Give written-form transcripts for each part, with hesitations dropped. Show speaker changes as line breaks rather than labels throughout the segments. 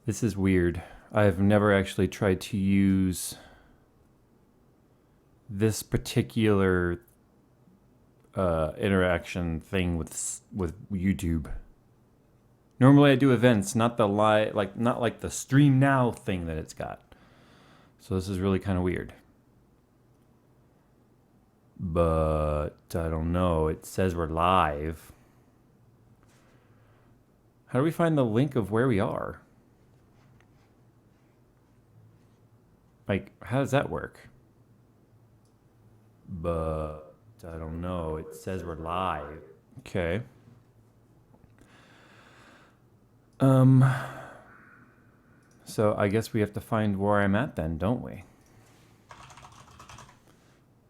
This is weird. I've never actually tried to use this particular interaction thing with YouTube. Normally I do events, not the not like the stream now thing that it's got. So this is really kind of weird. But I don't know. It says we're live. How do we find the link of where we are? Like, how does that work? But I don't know. It says we're live. Okay. So I guess we have to find where I'm at then, don't we?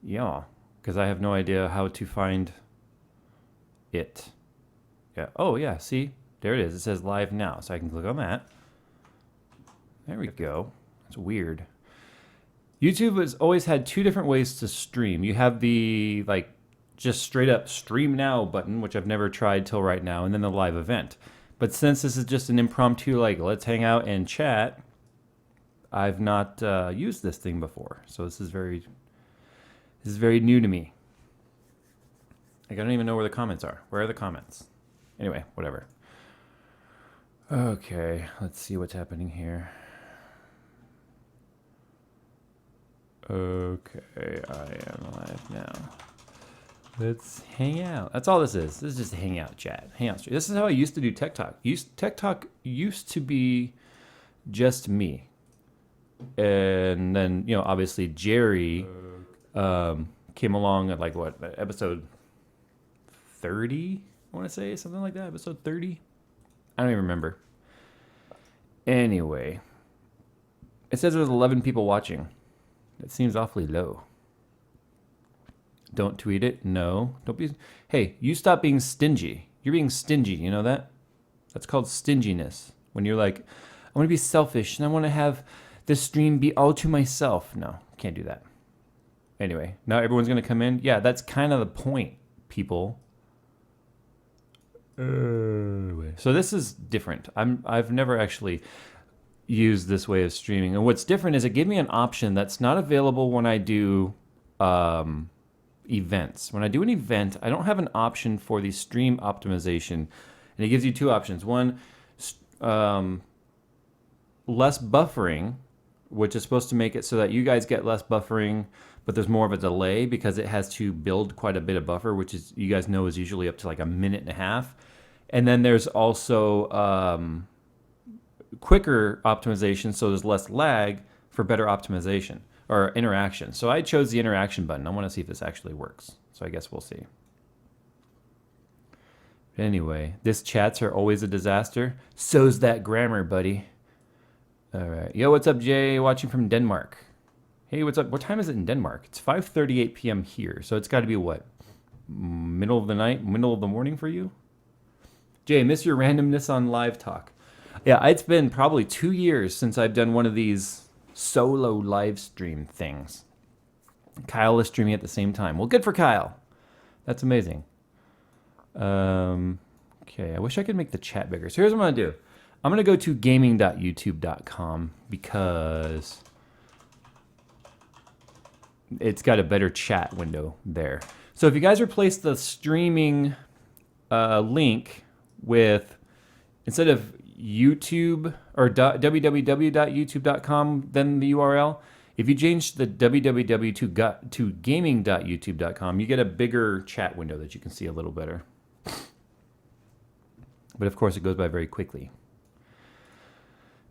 Yeah, because I have no idea how to find it. Yeah. Oh, yeah. See? There it is. It says live now. So I can click on that. There we go. That's weird. YouTube has always had two different ways to stream. You have the just straight up stream now button, which I've never tried till right now, and then the live event. But since this is just an impromptu, let's hang out and chat, I've not used this thing before. So this is very new to me. I don't even know where the comments are. Where are the comments? Anyway, whatever. Okay, let's see what's happening here. Okay, I am live now. Let's hang out. That's all this is. This is just a hangout chat. Hangout stream. This is how I used to do Tech Talk. Tech Talk used to be just me. And then, obviously Jerry came along at episode 30? I want to say something like that. Episode 30? I don't even remember. Anyway. It says there's 11 people watching. That seems awfully low. Don't tweet it. No. Don't be. Hey, you stop being stingy. You're being stingy. You know that? That's called stinginess. When you're like, I want to be selfish and I want to have this stream be all to myself. No, can't do that. Anyway, now everyone's going to come in. Yeah, that's kind of the point, people. So this is different. I've never actually used this way of streaming. And what's different is it gives me an option that's not available when I do events. When I do an event, I don't have an option for the stream optimization. And it gives you two options. One, less buffering, which is supposed to make it so that you guys get less buffering, but there's more of a delay because it has to build quite a bit of buffer, which is, you guys know, is usually up to like a minute and a half. And then there's also quicker optimization, so there's less lag for better optimization or interaction. So I chose the interaction button. I want to see if this actually works. So I guess we'll see. Anyway, this chats are always a disaster. So's that grammar, buddy. All right. Yo, what's up, Jay? Watching from Denmark. Hey, what's up? What time is it in Denmark? It's 5:38 p.m. here. So it's got to be what? Middle of the night? Middle of the morning for you? Jay, miss your randomness on live talk. Yeah, it's been probably 2 years since I've done one of these solo live stream things. Kyle is streaming at the same time. Well, good for Kyle. That's amazing. Okay, I wish I could make the chat bigger. So here's what I'm going to do. I'm going to go to gaming.youtube.com because it's got a better chat window there. So if you guys replace the streaming link with, instead of YouTube or www.youtube.com, then the URL, if you change the www to gaming.youtube.com, you get a bigger chat window that you can see a little better. But of course, it goes by very quickly.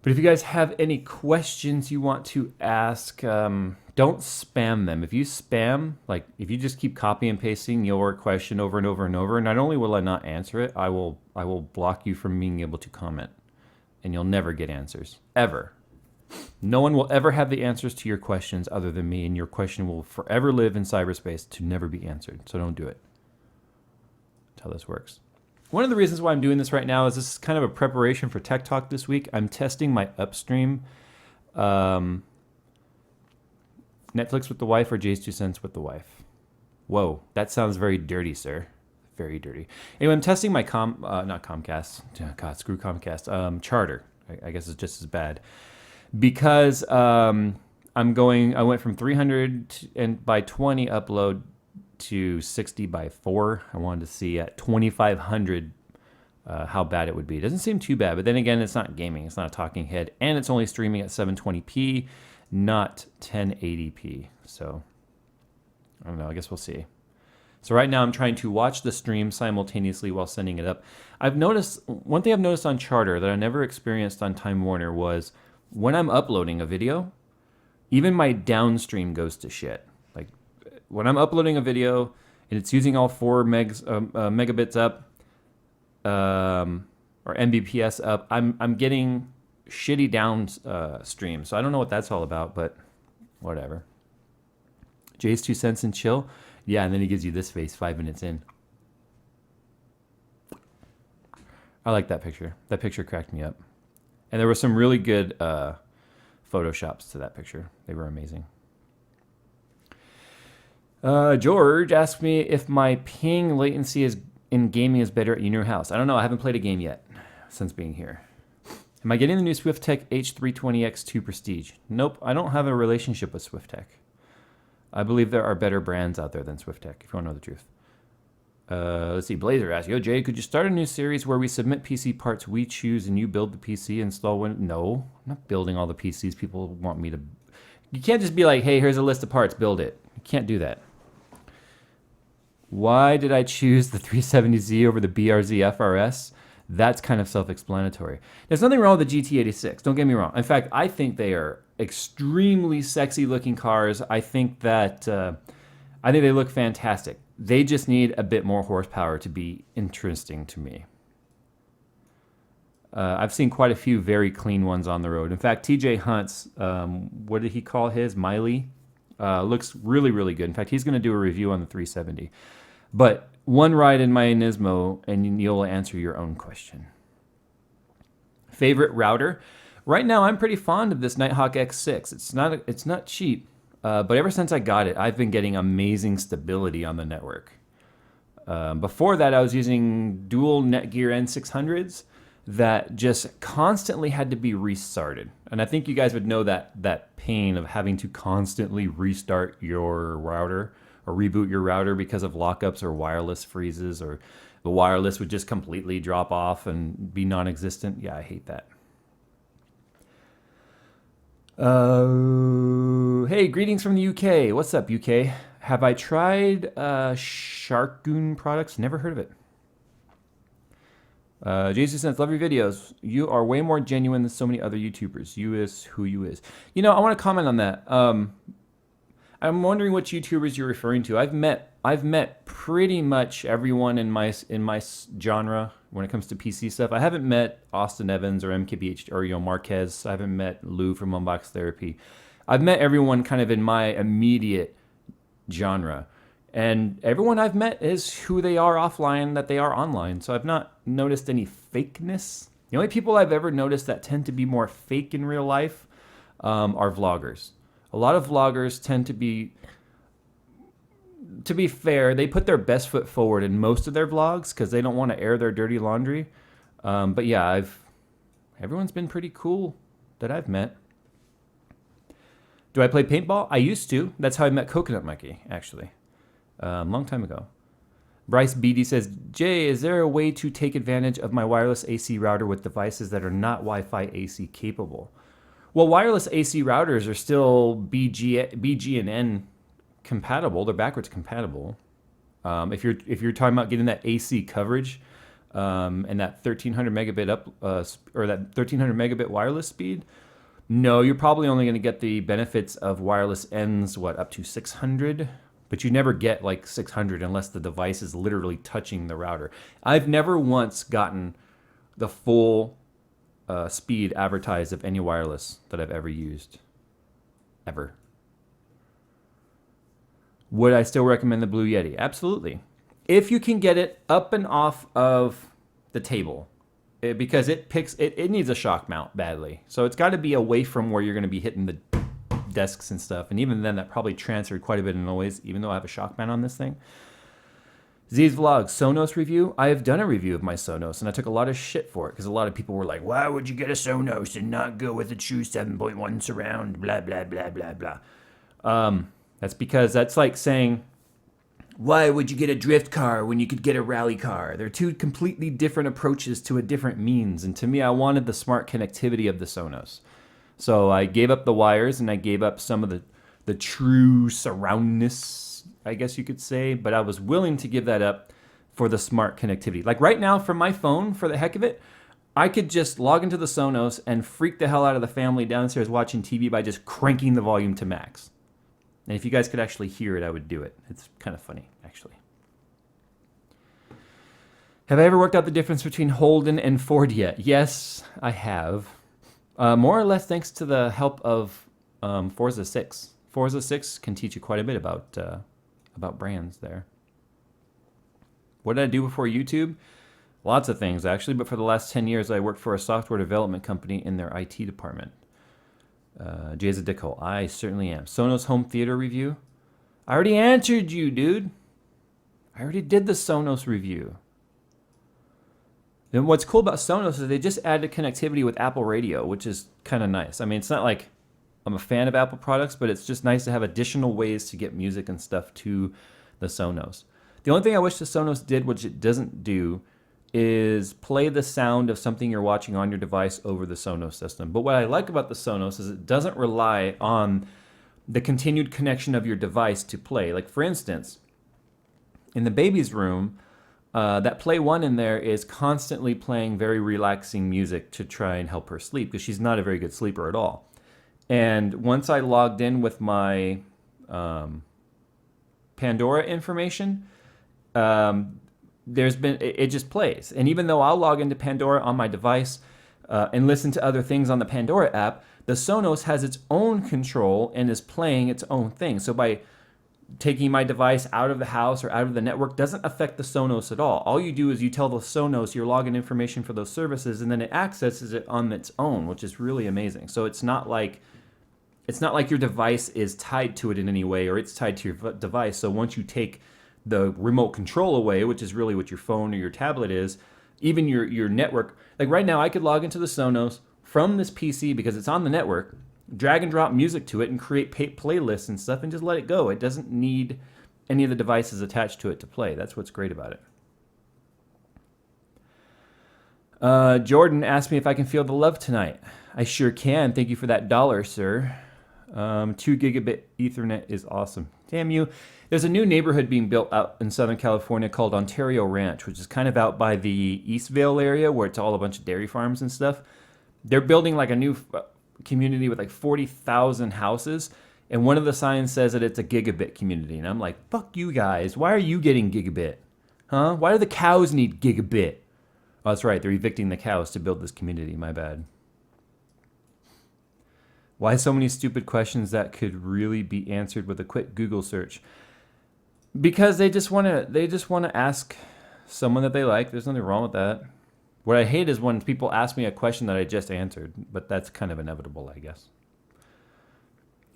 But if you guys have any questions you want to ask, don't spam them. If you spam, like if you just keep copy and pasting your question over and over and over, not only will I not answer it, I will block you from being able to comment. And you'll never get answers, ever. No one will ever have the answers to your questions other than me, and your question will forever live in cyberspace to never be answered. So don't do it. That's how this works. one of the reasons why I'm doing this right now is this is kind of a preparation for Tech Talk this week. I'm testing my Upstream Netflix with the wife or JayzTwoCents with the wife. Whoa, that sounds very dirty, sir. Very dirty. Anyway, I'm testing my not Comcast. God, screw Comcast. Charter. I guess it's just as bad because I went from 300 by 20 upload to 60 by 4. I wanted to see at 2500 how bad it would be. It doesn't seem too bad, but then again, it's not gaming. It's not a talking head, and it's only streaming at 720p, not 1080p. So I don't know. I guess we'll see. So right now I'm trying to watch the stream simultaneously while sending it up. I've noticed, one thing I've noticed on Charter that I never experienced on Time Warner was when I'm uploading a video, even my downstream goes to shit. Like when I'm uploading a video and it's using all 4 megabits up or Mbps up, I'm getting shitty downstream. So I don't know what that's all about, but whatever. JayzTwoCents and chill. Yeah, and then he gives you this face 5 minutes in. I like that picture. That picture cracked me up. And there were some really good photoshops to that picture. They were amazing. George asked me if my ping latency in gaming is better at your house. I don't know. I haven't played a game yet since being here. Am I getting the new SwiftTech H320X2 Prestige? Nope. I don't have a relationship with SwiftTech. I believe there are better brands out there than SwiftTech, if you want to know the truth. Let's see. Blazer asks, yo, Jay, could you start a new series where we submit PC parts we choose and you build the PC, install one? No, I'm not building all the PCs people want me to. You can't just be like, hey, here's a list of parts, build it. You can't do that. Why did I choose the 370Z over the BRZ FRS? That's kind of self-explanatory. There's nothing wrong with the GT86. Don't get me wrong. In fact, I think they are extremely sexy looking cars. I think that I think they look fantastic. They just need a bit more horsepower to be interesting to me. I've seen quite a few very clean ones on the road. In fact, TJ Hunt's, what did he call his? Miley? Looks really, really good. In fact, he's going to do a review on the 370. But one ride in my Nismo, and you'll answer your own question. Favorite router? Right now, I'm pretty fond of this Nighthawk X6. It's not cheap, but ever since I got it, I've been getting amazing stability on the network. Before that, I was using dual Netgear N600s that just constantly had to be restarted. And I think you guys would know that pain of having to constantly restart your router or reboot your router because of lockups or wireless freezes, or the wireless would just completely drop off and be non-existent. Yeah, I hate that. Hey, greetings from the UK. What's up, UK? Have I tried Sharkoon products? Never heard of it. JayzTwoCents, love your videos. You are way more genuine than so many other YouTubers. You is who you is. You know, I want to comment on that. I'm wondering which YouTubers you're referring to. I've met pretty much everyone in my genre when it comes to PC stuff. I haven't met Austin Evans or MKBH or Marquez. I haven't met Lou from Unbox Therapy. I've met everyone kind of in my immediate genre. And everyone I've met is who they are offline, that they are online. So I've not noticed any fakeness. The only people I've ever noticed that tend to be more fake in real life are vloggers. A lot of vloggers tend to be fair, they put their best foot forward in most of their vlogs because they don't want to air their dirty laundry. But yeah, everyone's been pretty cool that I've met. Do I play paintball? I used to. That's how I met Coconut Monkey, actually. Long time ago. Bryce BD says, Jay, is there a way to take advantage of my wireless AC router with devices that are not Wi-Fi AC capable? Well, wireless AC routers are still BG&N compatible. They're backwards compatible. If you're talking about getting that AC coverage and that 1300 megabit or that 1300 megabit wireless speed, no, you're probably only going to get the benefits of wireless ends up to 600. But you never get like 600 unless the device is literally touching the router. I've never once gotten the full speed advertised of any wireless that I've ever used. Ever. Would I still recommend the Blue Yeti? Absolutely. If you can get it up and off of the table. Because it needs a shock mount badly. So it's got to be away from where you're going to be hitting the desks and stuff. And even then, that probably transferred quite a bit of noise, even though I have a shock mount on this thing. Z's Vlog, Sonos review. I have done a review of my Sonos, and I took a lot of shit for it because a lot of people were like, why would you get a Sonos and not go with a true 7.1 surround, blah, blah, blah, blah, blah. That's because that's like saying, why would you get a drift car when you could get a rally car? They're two completely different approaches to a different means. And to me, I wanted the smart connectivity of the Sonos. So I gave up the wires and I gave up some of the true surroundness, I guess you could say, but I was willing to give that up for the smart connectivity. Like right now from my phone, for the heck of it, I could just log into the Sonos and freak the hell out of the family downstairs watching TV by just cranking the volume to max. And if you guys could actually hear it, I would do it. It's kind of funny, actually. Have I ever worked out the difference between Holden and Ford yet? Yes, I have. More or less thanks to the help of Forza 6. Forza 6 can teach you quite a bit about brands there. What did I do before YouTube? Lots of things, actually, but for the last 10 years, I worked for a software development company in their IT department. Jay's a dickhole. I certainly am. Sonos home theater review. I already answered you, dude. I already did the Sonos review. Then what's cool about Sonos is they just added connectivity with Apple Radio, which is kind of nice. I mean, it's not like I'm a fan of Apple products, but it's just nice to have additional ways to get music and stuff to the Sonos. The only thing I wish the Sonos did, which it doesn't do, is play the sound of something you're watching on your device over the Sonos system. But what I like about the Sonos is it doesn't rely on the continued connection of your device to play. Like for instance, in the baby's room, that Play One in there is constantly playing very relaxing music to try and help her sleep because she's not a very good sleeper at all. And once I logged in with my Pandora information, it just plays. And even though I'll log into Pandora on my device and listen to other things on the Pandora app, the Sonos has its own control and is playing its own thing. So by taking my device out of the house or out of the network doesn't affect the Sonos at all. All you do is you tell the Sonos your login information for those services, and then it accesses it on its own, which is really amazing. So it's not like your device is tied to it in any way, or it's tied to your device. So once you take the remote control away, which is really what your phone or your tablet is, even your network, like right now I could log into the Sonos from this PC because it's on the network, drag and drop music to it and create playlists and stuff and just let it go. It doesn't need any of the devices attached to it to play. That's what's great about it. Jordan asked me if I can feel the love tonight. I sure can. Thank you for that $1, sir. 2 gigabit Ethernet is awesome. Damn you. There's a new neighborhood being built out in Southern California called Ontario Ranch, which is kind of out by the Eastvale area where it's all a bunch of dairy farms and stuff. They're building like a new community with like 40,000 houses, and one of the signs says that it's a gigabit community. And I'm like, fuck you guys. Why are you getting gigabit? Huh? Why do the cows need gigabit? Oh, that's right. They're evicting the cows to build this community. My bad. Why so many stupid questions that could really be answered with a quick Google search? Because they just want to ask someone that they like. There's nothing wrong with that. What I hate is when people ask me a question that I just answered, but that's kind of inevitable, I guess.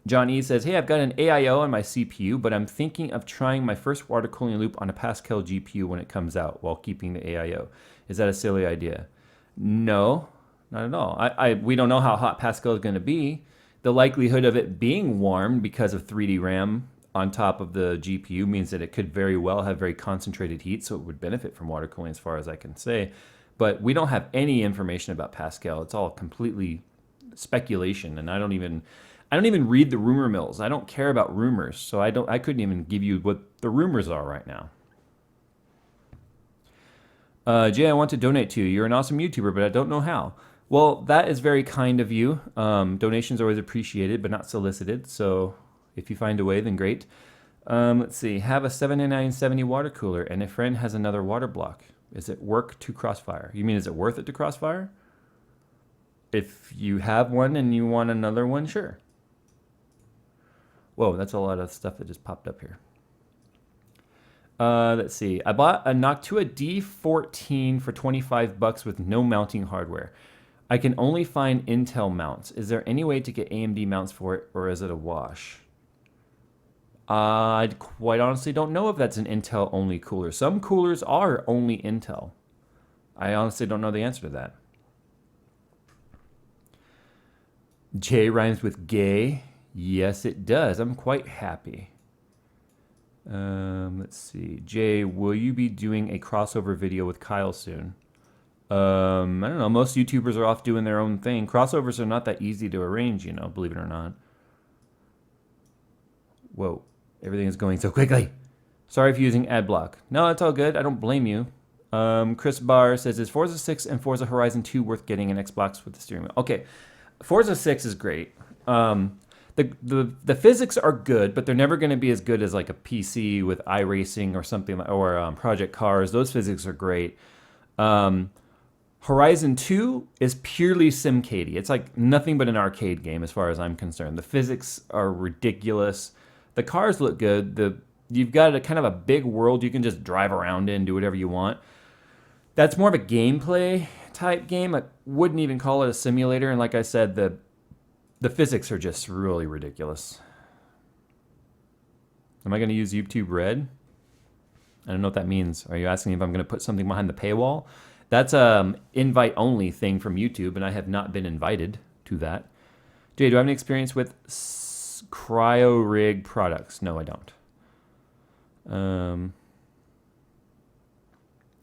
John E. says, hey, I've got an AIO on my CPU, but I'm thinking of trying my first water cooling loop on a Pascal GPU when it comes out while keeping the AIO. Is that a silly idea? No, not at all. We don't know how hot Pascal is going to be. The likelihood of it being warm because of 3D RAM on top of the GPU means that it could very well have very concentrated heat, so it would benefit from water cooling as far as I can say. But we don't have any information about Pascal. It's all completely speculation, and I don't even read the rumor mills. I don't care about rumors, so I couldn't even give you what the rumors are right now. Jay, I want to donate to you. You're an awesome YouTuber, but I don't know how. Well, that is very kind of you. Donations are always appreciated, but not solicited. So if you find a way, then great. Let's see. Have a 7970 water cooler, and a friend has another water block. Is it work to Crossfire? You mean, is it worth it to Crossfire? If you have one and you want another one, sure. Whoa, that's a lot of stuff that just popped up here. Let's see. I bought a Noctua D14 for $25 with no mounting hardware. I can only find Intel mounts. Is there any way to get AMD mounts for it, or is it a wash? I quite honestly don't know if that's an Intel-only cooler. Some coolers are only Intel. I honestly don't know the answer to that. J rhymes with gay. Yes, it does. I'm quite happy. Let's see. Jay, will you be doing a crossover video with Kyle soon? I don't know. Most YouTubers are off doing their own thing. Crossovers are not that easy to arrange, you know, believe it or not. Whoa. Everything is going so quickly. Sorry for using ad block. No, it's all good. I don't blame you. Chris Barr says, is Forza 6 and Forza Horizon 2 worth getting an Xbox with the steering wheel? Okay. Forza 6 is great. The physics are good, but they're never going to be as good as like a PC with iRacing or something, or Project Cars. Those physics are great. Horizon 2 is purely SimCady. It's like nothing but an arcade game as far as I'm concerned. The physics are ridiculous. The cars look good. You've got a kind of a big world you can just drive around in, do whatever you want. That's more of a gameplay type game. I wouldn't even call it a simulator. And like I said, the physics are just really ridiculous. Am I going to use YouTube Red? I don't know what that means. Are you asking if I'm going to put something behind the paywall? That's an invite-only thing from YouTube, and I have not been invited to that. Jay, do I have any experience with cryo rig products? No, I don't.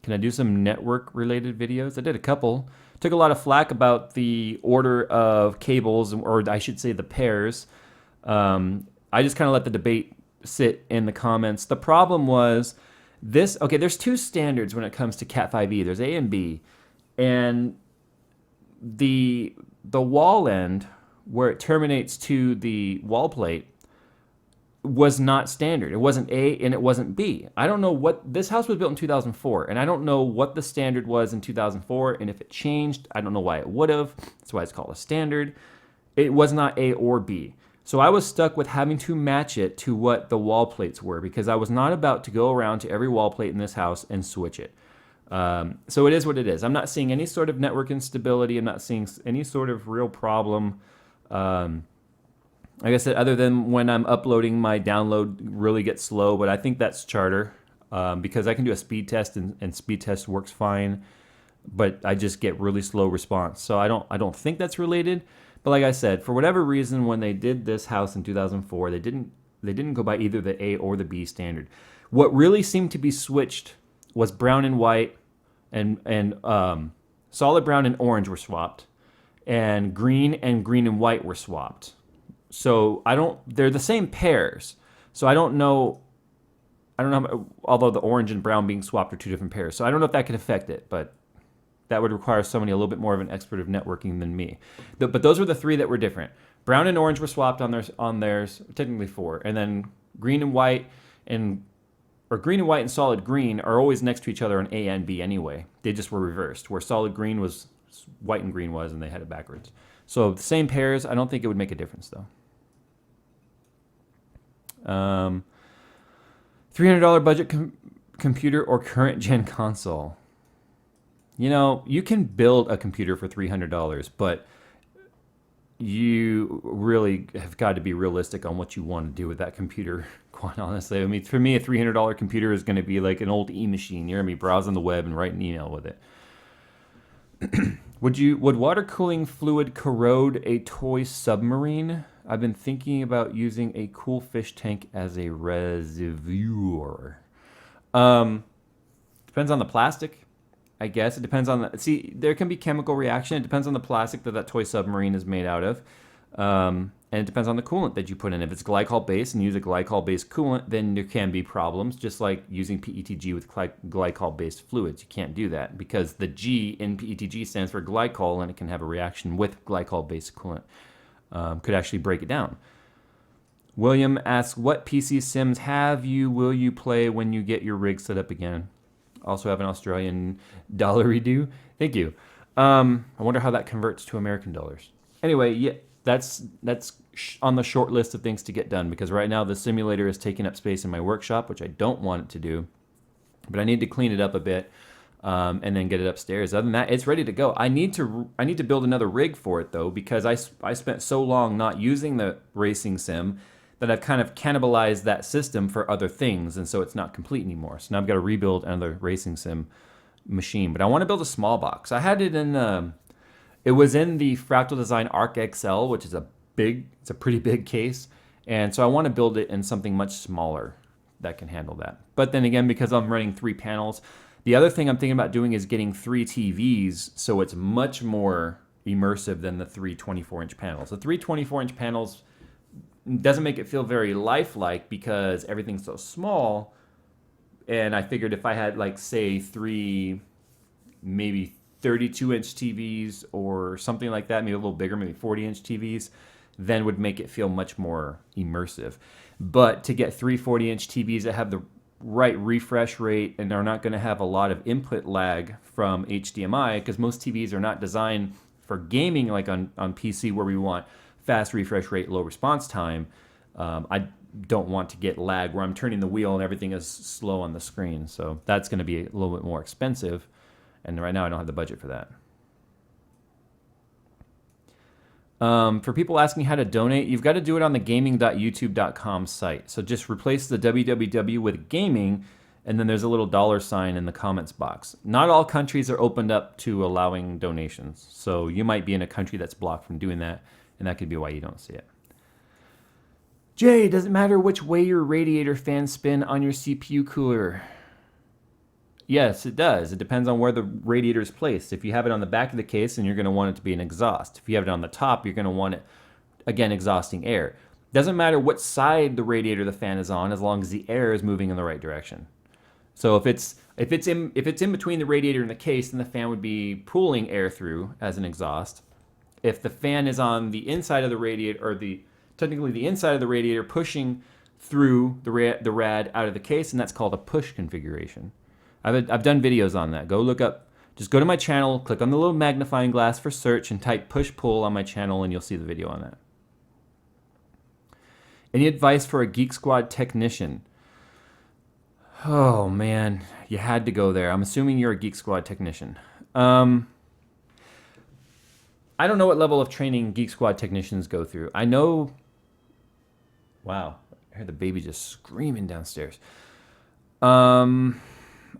Can I do some network-related videos? I did a couple. Took a lot of flack about the order of cables, or I should say the pairs. I just kind of let the debate sit in the comments. The problem was this. Okay, there's two standards when it comes to Cat5e. There's A and B, and the wall end where it terminates to the wall plate was not standard. It wasn't A and it wasn't B. I don't know what, this house was built in 2004, and I don't know what the standard was in 2004, and if it changed, I don't know why it would have. That's why it's called a standard. It was not A or B. So I was stuck with having to match it to what the wall plates were, because I was not about to go around to every wall plate in this house and switch it. So it is what it is. I'm not seeing any sort of network instability. I'm not seeing any sort of real problem. Like I said, other than when I'm uploading, my download really gets slow, but I think that's Charter, because I can do a speed test and speed test works fine, but I just get really slow response. So I don't think that's related. But like I said, for whatever reason, when they did this house in 2004, they didn't go by either the A or the B standard. What really seemed to be switched was brown and white, and solid brown and orange were swapped, and green and white were swapped. So they're the same pairs. So I don't know, although the orange and brown being swapped are two different pairs. So I don't know if that could affect it, but that would require somebody a little bit more of an expert of networking than me. But those were the three that were different. Brown and orange were swapped on theirs, technically four. And then green and white and solid green are always next to each other on A and B anyway. They just were reversed, where solid green was white and green was, and they had it backwards. So the same pairs, I don't think it would make a difference though. $300 budget computer or current gen console. You know, you can build a computer for $300, but you really have got to be realistic on what you want to do with that computer, quite honestly. I mean, for me, a $300 computer is going to be like an old e-machine. You're going to be browsing the web and writing email with it. Would water cooling fluid corrode a toy submarine? I've been thinking about using a cool fish tank as a reservoir. Depends on the plastic, I guess. It depends on there can be chemical reaction. It depends on the plastic that toy submarine is made out of. And it depends on the coolant that you put in. If it's glycol-based and use a glycol-based coolant, then there can be problems, just like using PETG with glycol-based fluids. You can't do that because the G in PETG stands for glycol, and it can have a reaction with glycol-based coolant. Could actually break it down. William asks, what PC sims will you play when you get your rig set up again? Also have an Australian dollar redo. Thank you. I wonder how that converts to American dollars. Anyway, yeah, that's on the short list of things to get done, because right now the simulator is taking up space in my workshop, which I don't want it to do. but I need to clean it up a bit. And then get it upstairs. Other than that, it's ready to go. I need to build another rig for it though, because I spent so long not using the racing sim that I've kind of cannibalized that system for other things, and so it's not complete anymore. So now I've got to rebuild another racing sim machine. But I want to build a small box. I had it in it was in the Fractal Design Arc XL, which is it's a pretty big case, and so I want to build it in something much smaller that can handle that. But then again, because I'm running 3 panels. The other thing I'm thinking about doing is getting 3 TVs so it's much more immersive than the 3 24-inch panels. The 3 24-inch panels doesn't make it feel very lifelike because everything's so small. And I figured if I had, like, say, 3 maybe 32-inch TVs or something like that, maybe a little bigger, maybe 40-inch TVs, then would make it feel much more immersive. But to get 3 40-inch TVs that have the right refresh rate and are not going to have a lot of input lag from HDMI, because most TVs are not designed for gaming like on PC where we want fast refresh rate, low response time. I don't want to get lag where I'm turning the wheel and everything is slow on the screen. So that's going to be a little bit more expensive. And right now I don't have the budget for that. For people asking how to donate, you've got to do it on the gaming.youtube.com site. So just replace the www with gaming, and then there's a little $ in the comments box. Not all countries are opened up to allowing donations. So you might be in a country that's blocked from doing that, and that could be why you don't see it. Jay, does it matter which way your radiator fans spin on your CPU cooler? Yes, it does. It depends on where the radiator is placed. If you have it on the back of the case, then you're going to want it to be an exhaust. If you have it on the top, you're going to want it, again, exhausting air. Doesn't matter what side the radiator the fan is on, as long as the air is moving in the right direction. So if it's in between the radiator and the case, then the fan would be pulling air through as an exhaust. If the fan is on the inside of the radiator, or technically the inside of the radiator pushing through the rad out of the case, and that's called a push configuration. I've done videos on that. Go look up, just go to my channel, click on the little magnifying glass for search, and type push-pull on my channel, and you'll see the video on that. Any advice for a Geek Squad technician? Oh, man, you had to go there. I'm assuming you're a Geek Squad technician. I don't know what level of training Geek Squad technicians go through. I know... Wow, I heard the baby just screaming downstairs.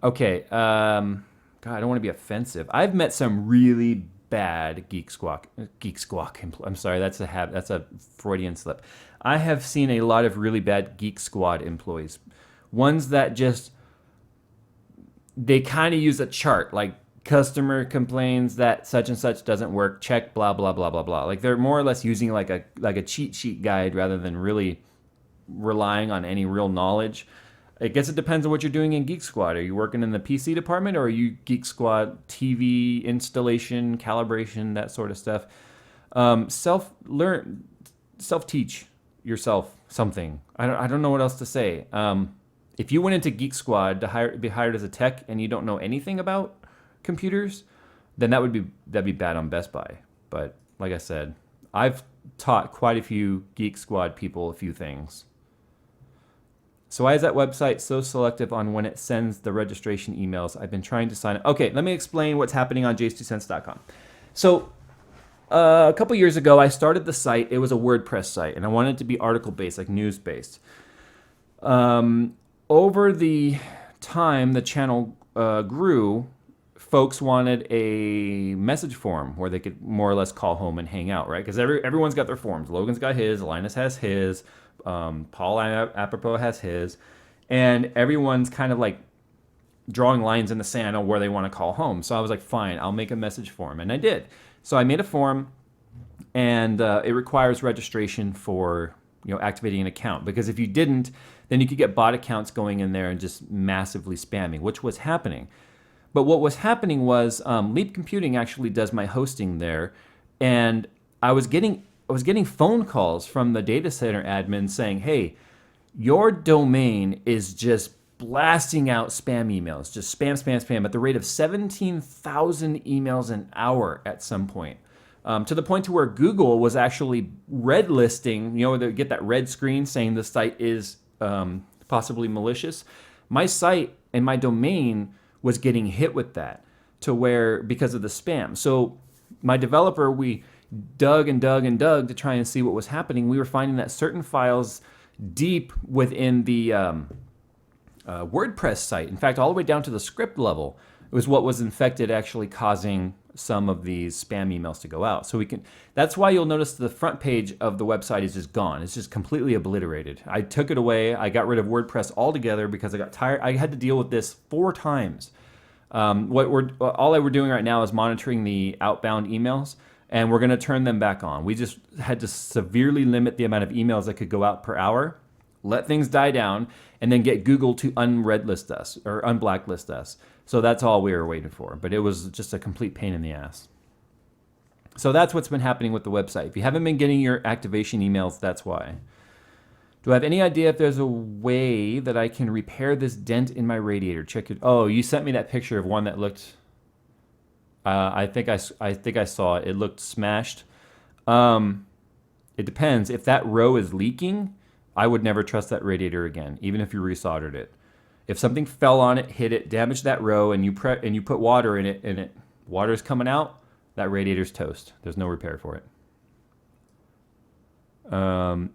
Okay, God, I don't want to be offensive. I've met some really bad Geek Squawk. I'm sorry, that's a Freudian slip. I have seen a lot of really bad Geek Squad employees. Ones that they kind of use a chart, like customer complains that such and such doesn't work, check blah, blah, blah, blah, blah. Like they're more or less using like a cheat sheet guide rather than really relying on any real knowledge. I guess it depends on what you're doing in Geek Squad. Are you working in the PC department, or are you Geek Squad TV installation, calibration, that sort of stuff? Self-teach yourself something. I don't know what else to say. If you went into Geek Squad to be hired as a tech and you don't know anything about computers, then that'd be bad on Best Buy. But like I said, I've taught quite a few Geek Squad people a few things. So why is that website so selective on when it sends the registration emails? I've been trying to sign up. Okay, let me explain what's happening on JayzTwoCents.com. So a couple years ago, I started the site. It was a WordPress site, and I wanted it to be article-based, like news-based. Over the time the channel grew, folks wanted a message form where they could more or less call home and hang out, right? Because everyone's got their forms. Logan's got his, Linus has his, Paul apropos has his, and everyone's kind of like drawing lines in the sand on where they want to call home. So I was like, fine, I'll make a message form, and I did. So I made a form, and it requires registration for activating an account, because if you didn't, then you could get bot accounts going in there and just massively spamming, which was happening. But what was happening was Leap Computing actually does my hosting there, and I was getting phone calls from the data center admin saying, hey, your domain is just blasting out spam emails, just spam, spam, spam, at the rate of 17,000 emails an hour at some point. To the point to where Google was actually red listing, they get that red screen saying the site is possibly malicious. My site and my domain was getting hit with that to where, because of the spam. So my developer, we dug and dug and dug to try and see what was happening. We were finding that certain files deep within the WordPress site, in fact, all the way down to the script level, was what was infected, actually causing some of these spam emails to go out. So we can, that's why you'll notice the front page of the website is just gone. It's just completely obliterated. I took it away. I got rid of WordPress altogether because I got tired. I had to deal with this 4 times. All we're doing right now is monitoring the outbound emails, and we're going to turn them back on. We just had to severely limit the amount of emails that could go out per hour, let things die down, and then get Google to unredlist us or unblacklist us. So that's all we were waiting for. But it was just a complete pain in the ass. So that's what's been happening with the website. If you haven't been getting your activation emails, that's why. Do I have any idea if there's a way that I can repair this dent in my radiator? Check it. Oh, you sent me that picture of one that looked. I think I saw it. It looked smashed. It depends. If that row is leaking, I would never trust that radiator again, even if you resoldered it. If something fell on it, hit it, damaged that row, and you put water in it, and water's coming out, that radiator's toast. There's no repair for it.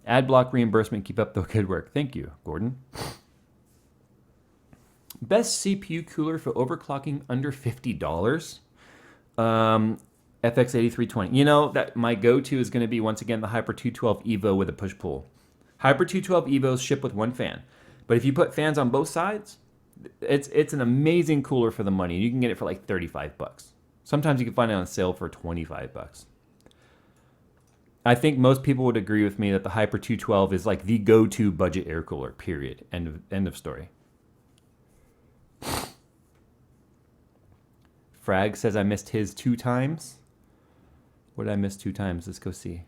Ad block reimbursement. Keep up the good work. Thank you, Gordon. Best CPU cooler for overclocking under $50. FX8320. You know that my go-to is going to be, once again, the Hyper 212 Evo with a push-pull. Hyper 212 Evos ship with one fan. But if you put fans on both sides, it's an amazing cooler for the money. You can get it for like $35. Sometimes you can find it on sale for $25. I think most people would agree with me that the Hyper 212 is like the go-to budget air cooler, period. End of story. Frag says I missed his 2 times. What did I miss 2 times? Let's go see.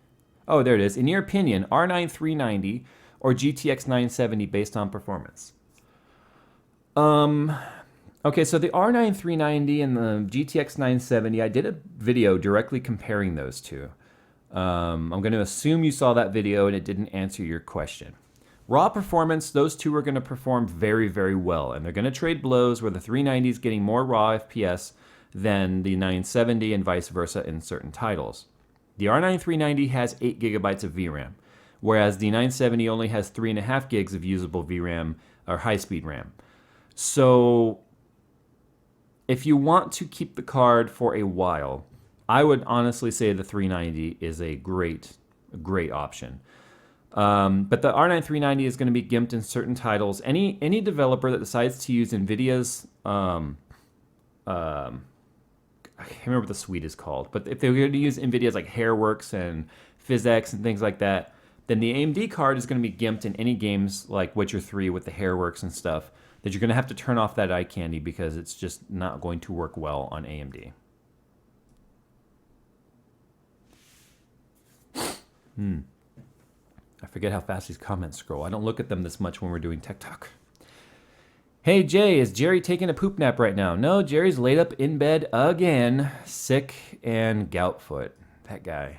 Oh, there it is. In your opinion, R9 390 or GTX 970 based on performance? Okay, so the R9 390 and the GTX 970, I did a video directly comparing those two. I'm going to assume you saw that video and it didn't answer your question. Raw performance, those two are going to perform very, very well, and they're going to trade blows where the 390 is getting more raw FPS than the 970 and vice versa in certain titles. The R9 390 has 8 gigabytes of VRAM, whereas the 970 only has 3.5 gigs of usable VRAM or high-speed RAM. So if you want to keep the card for a while, I would honestly say the 390 is a great option. But the R9 390 is going to be gimped in certain titles. Any developer that decides to use NVIDIA's, I can't remember what the suite is called, but if they're going to use NVIDIA's like Hairworks and PhysX and things like that, then the AMD card is going to be gimped in any games like Witcher 3 with the Hairworks and stuff, that you're going to have to turn off that eye candy because it's just not going to work well on AMD. I forget how fast these comments scroll. I don't look at them this much when we're doing Tech Talk. Hey Jay, is Jerry taking a poop nap right now? No, Jerry's laid up in bed again, sick and gout foot. That guy.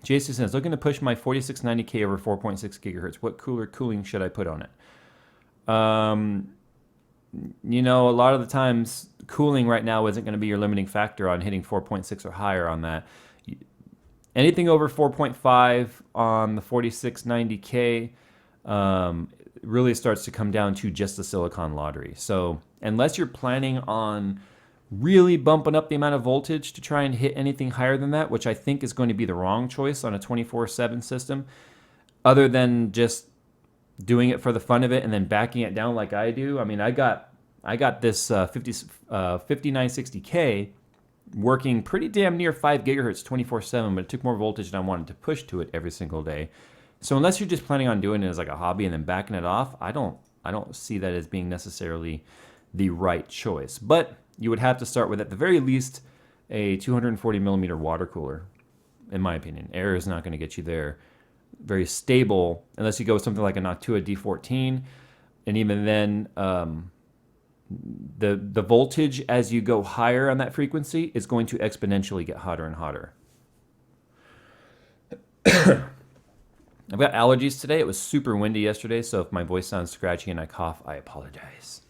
JayzTwoCents, looking to push my 4690K over 4.6 gigahertz. What cooling should I put on it? You know, a lot of the times cooling right now isn't going to be your limiting factor on hitting 4.6 or higher on that. Anything over 4.5 on the 4690K really starts to come down to just the silicon lottery. So unless you're planning on really bumping up the amount of voltage to try and hit anything higher than that, which I think is going to be the wrong choice on a 24/7 system, other than just doing it for the fun of it and then backing it down like I do. I mean, I got this 5960K working pretty damn near 5 gigahertz 24/7, but it took more voltage than I wanted to push to it every single day. So unless you're just planning on doing it as like a hobby and then backing it off, I don't see that as being necessarily the right choice. But you would have to start with, at the very least, a 240 millimeter water cooler, in my opinion. Air is not going to get you there very stable unless you go with something like a Noctua D14, and even then, the voltage as you go higher on that frequency is going to exponentially get hotter and hotter. I've got allergies today. It was super windy yesterday, so if my voice sounds scratchy and I cough, I apologize.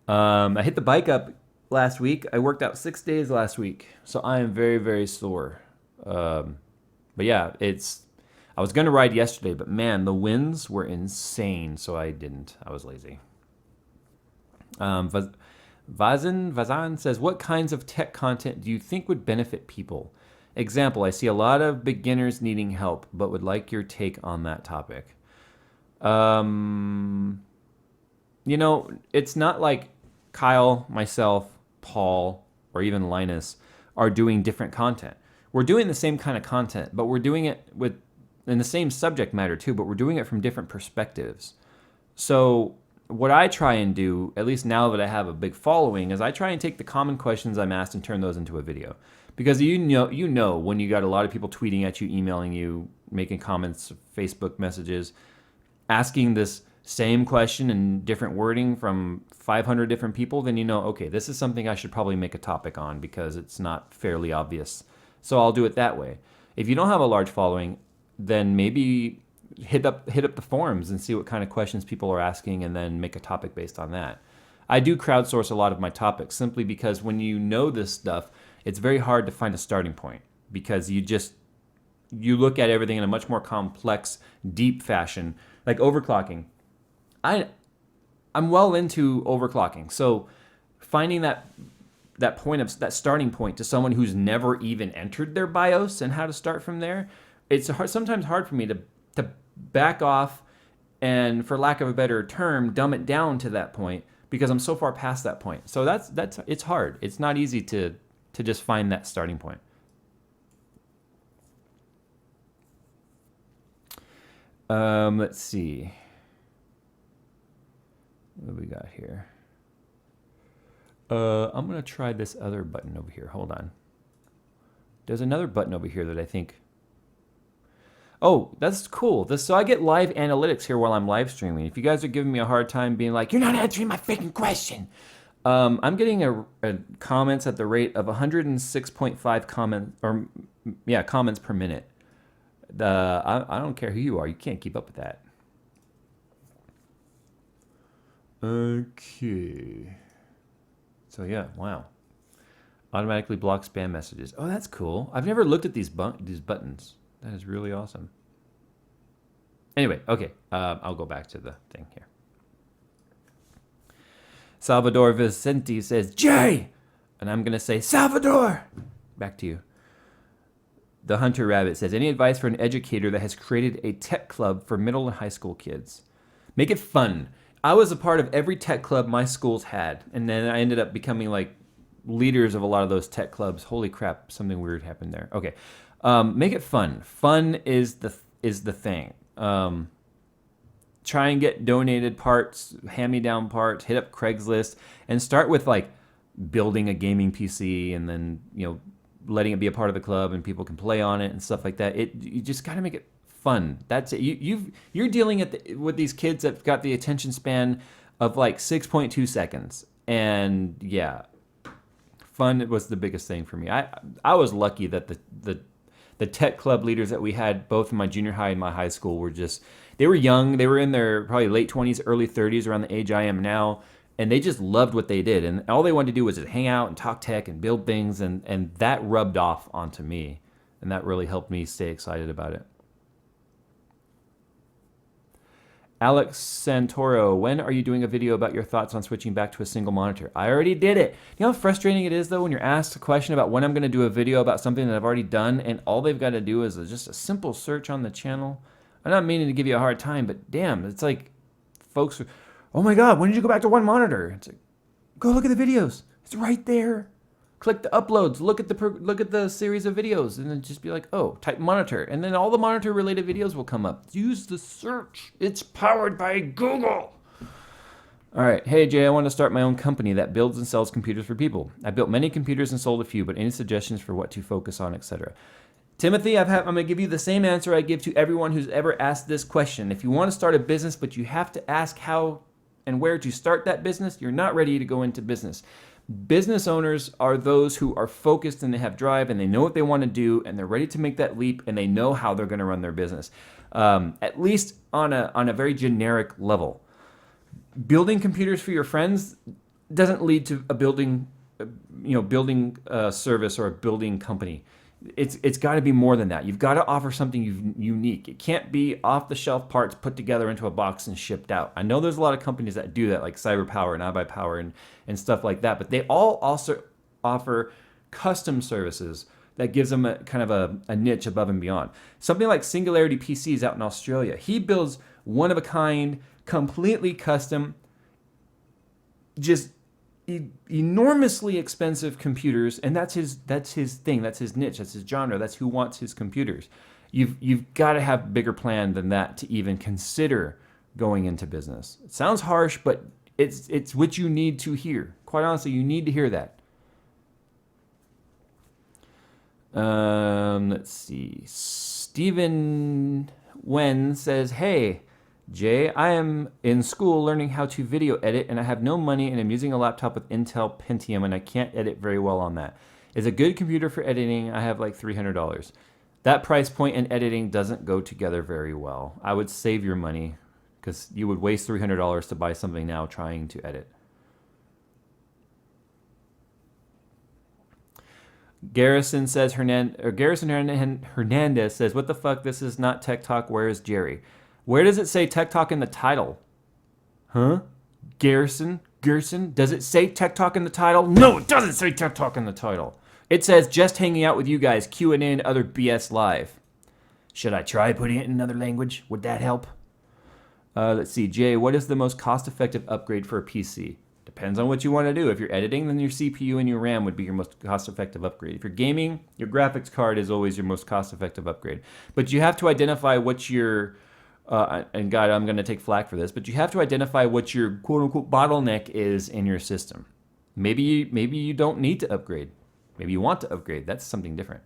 I hit the bike up last week. I worked out 6 days last week, so I am very, very sore. But yeah, I was going to ride yesterday, but man, the winds were insane, so I didn't. I was lazy. Vazan says, what kinds of tech content do you think would benefit people? Example, I see a lot of beginners needing help, but would like your take on that topic. It's not like Kyle, myself, Paul, or even Linus are doing different content. We're doing the same kind of content, but we're doing it in the same subject matter too, but we're doing it from different perspectives. So what I try and do, at least now that I have a big following, is I try and take the common questions I'm asked and turn those into a video. Because you know when you got a lot of people tweeting at you, emailing you, making comments, Facebook messages, asking this same question and different wording from 500 different people, then you know, okay, this is something I should probably make a topic on because it's not fairly obvious. So I'll do it that way. If you don't have a large following, then maybe hit up the forums and see what kind of questions people are asking and then make a topic based on that. I do crowdsource a lot of my topics simply because when you know this stuff, it's very hard to find a starting point because you look at everything in a much more complex, deep fashion, like overclocking. I'm well into overclocking, so finding that starting point to someone who's never even entered their BIOS and how to start from there, it's sometimes hard for me to back off and, for lack of a better term, dumb it down to that point because I'm so far past that point. So it's hard. It's not easy to just find that starting point. Let's see. What do we got here? I'm going to try this other button over here. Hold on. There's another button over here that I think... Oh, that's cool. So I get live analytics here while I'm live streaming. If you guys are giving me a hard time being like, you're not answering my freaking question. I'm getting a comments at the rate of 106.5 comments per minute. I don't care who you are. You can't keep up with that. Okay. So yeah, wow. Automatically block spam messages. Oh, that's cool. I've never looked at these buttons. That is really awesome. Anyway, okay. I'll go back to the thing here. Salvador Vicente says, Jay! And I'm going to say, Salvador! Back to you. The Hunter Rabbit says, any advice for an educator that has created a tech club for middle and high school kids? Make it fun. I was a part of every tech club my schools had, and then I ended up becoming like leaders of a lot of those tech clubs. Holy crap, something weird happened there. Okay. Make it fun. Fun is the thing. Try and get donated parts, hand-me-down parts, hit up Craigslist, and start with like building a gaming PC and then, letting it be a part of the club and people can play on it and stuff like that. You just got to make it fun. That's it. You're dealing with these kids that've got the attention span of like 6.2 seconds. And yeah, fun was the biggest thing for me. I was lucky that the tech club leaders that we had both in my junior high and my high school they were young. They were in their probably late 20s, early 30s, around the age I am now. And they just loved what they did. And all they wanted to do was just hang out and talk tech and build things. And that rubbed off onto me. And that really helped me stay excited about it. Alex Santoro, when are you doing a video about your thoughts on switching back to a single monitor? I already did it. You know how frustrating it is, though, when you're asked a question about when I'm going to do a video about something that I've already done, and all they've got to do is just a simple search on the channel? I'm not meaning to give you a hard time, but damn, it's like folks are, oh my God, when did you go back to one monitor? It's like, go look at the videos. It's right there. Click the uploads, look at the series of videos, and then just be like, oh, type monitor. And then all the monitor-related videos will come up. Use the search. It's powered by Google. All right. Hey, Jay, I want to start my own company that builds and sells computers for people. I built many computers and sold a few, but any suggestions for what to focus on, etc.? Timothy, I'm going to give you the same answer I give to everyone who's ever asked this question. If you want to start a business, but you have to ask how and where to start that business, you're not ready to go into business. Business owners are those who are focused and they have drive and they know what they want to do and they're ready to make that leap and they know how they're going to run their business, at least on a very generic level. Building computers for your friends doesn't lead to a building service or a building company. It's got to be more than that. You've got to offer something unique. It can't be off-the-shelf parts put together into a box and shipped out. I know there's a lot of companies that do that, like CyberPower and iBuyPower and stuff like that, but they all also offer custom services that gives them a kind of a niche above and beyond. Something like Singularity PCs out in Australia. He builds one-of-a-kind, completely custom, just enormously expensive computers, and that's his thing, that's his niche, that's his genre, that's who wants his computers. You've got to have a bigger plan than that to even consider going into business. It sounds harsh, but it's what you need to hear. Quite honestly, you need to hear that. Let's see. Stephen Wen says, "Hey, Jay, I am in school learning how to video edit, and I have no money, and I'm using a laptop with Intel Pentium, and I can't edit very well on that. It's a good computer for editing. I have like $300. That price point and editing doesn't go together very well. I would save your money because you would waste $300 to buy something now trying to edit." Garrison Hernandez says, "What the fuck? This is not Tech Talk. Where is Jerry?" Where does it say Tech Talk in the title? Huh? Gerson, does it say Tech Talk in the title? No, it doesn't say Tech Talk in the title. It says just hanging out with you guys, Q&A and other BS live. Should I try putting it in another language? Would that help? Let's see. Jay, what is the most cost-effective upgrade for a PC? Depends on what you want to do. If you're editing, then your CPU and your RAM would be your most cost-effective upgrade. If you're gaming, your graphics card is always your most cost-effective upgrade. But you have to identify what your... and God, I'm going to take flack for this, but you have to identify what your quote-unquote bottleneck is in your system. Maybe you don't need to upgrade. Maybe you want to upgrade. That's something different.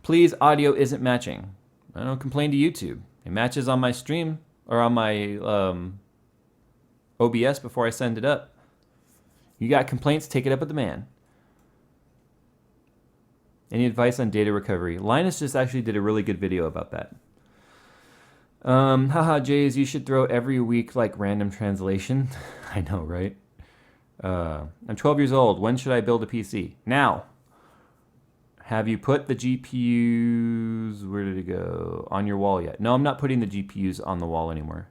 Please, audio isn't matching. I don't complain to YouTube. It matches on my stream or on my OBS before I send it up. You got complaints, take it up with the man. Any advice on data recovery? Linus just actually did a really good video about that. Haha, Jays, you should throw every week like random translation. I know, right? I'm 12 years old. When should I build a PC? Now. Have you put the GPUs, where did it go, on your wall yet? No, I'm not putting the GPUs on the wall anymore.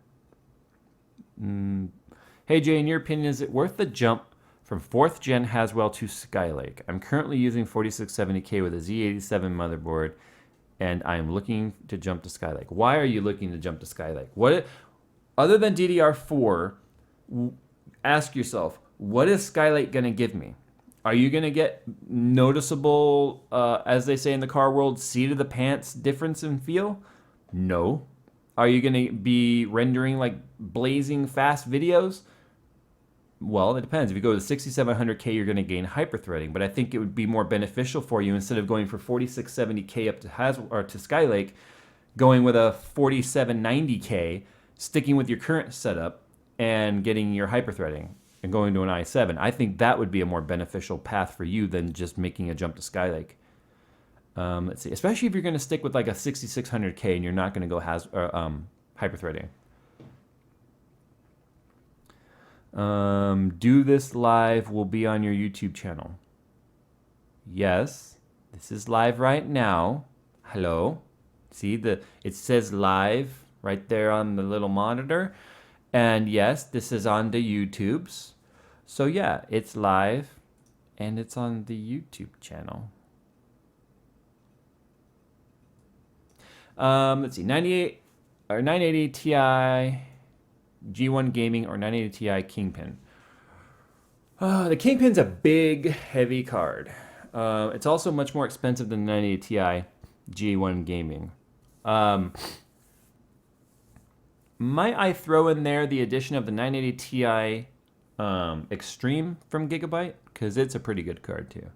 Hey, Jay, in your opinion, is it worth the jump from 4th gen Haswell to Skylake? I'm currently using 4670K with a Z87 motherboard, and I'm looking to jump to Skylake. Why are you looking to jump to Skylake? What, other than DDR4, ask yourself, what is Skylake going to give me? Are you going to get noticeable, as they say in the car world, seat of the pants difference in feel? No. Are you going to be rendering like blazing fast videos? Well, it depends. If you go to 6700K, you're going to gain hyperthreading, but I think it would be more beneficial for you instead of going for 4670K up to to Skylake, going with a 4790K, sticking with your current setup and getting your hyperthreading and going to an i7. I think that would be a more beneficial path for you than just making a jump to Skylake. Let's see, especially if you're going to stick with like a 6600K and you're not going to go hyperthreading. Do this live will be on your YouTube channel. Yes, this is live right now. Hello. See, it says live right there on the little monitor. And yes, this is on the YouTubes. So yeah, it's live and it's on the YouTube channel. Let's see, 98 or 980 Ti G1 Gaming or 980 Ti Kingpin. The Kingpin's a big, heavy card. It's also much more expensive than the 980 Ti G1 Gaming. Might I throw in there the addition of the 980 Ti Extreme from Gigabyte? Because it's a pretty good card too.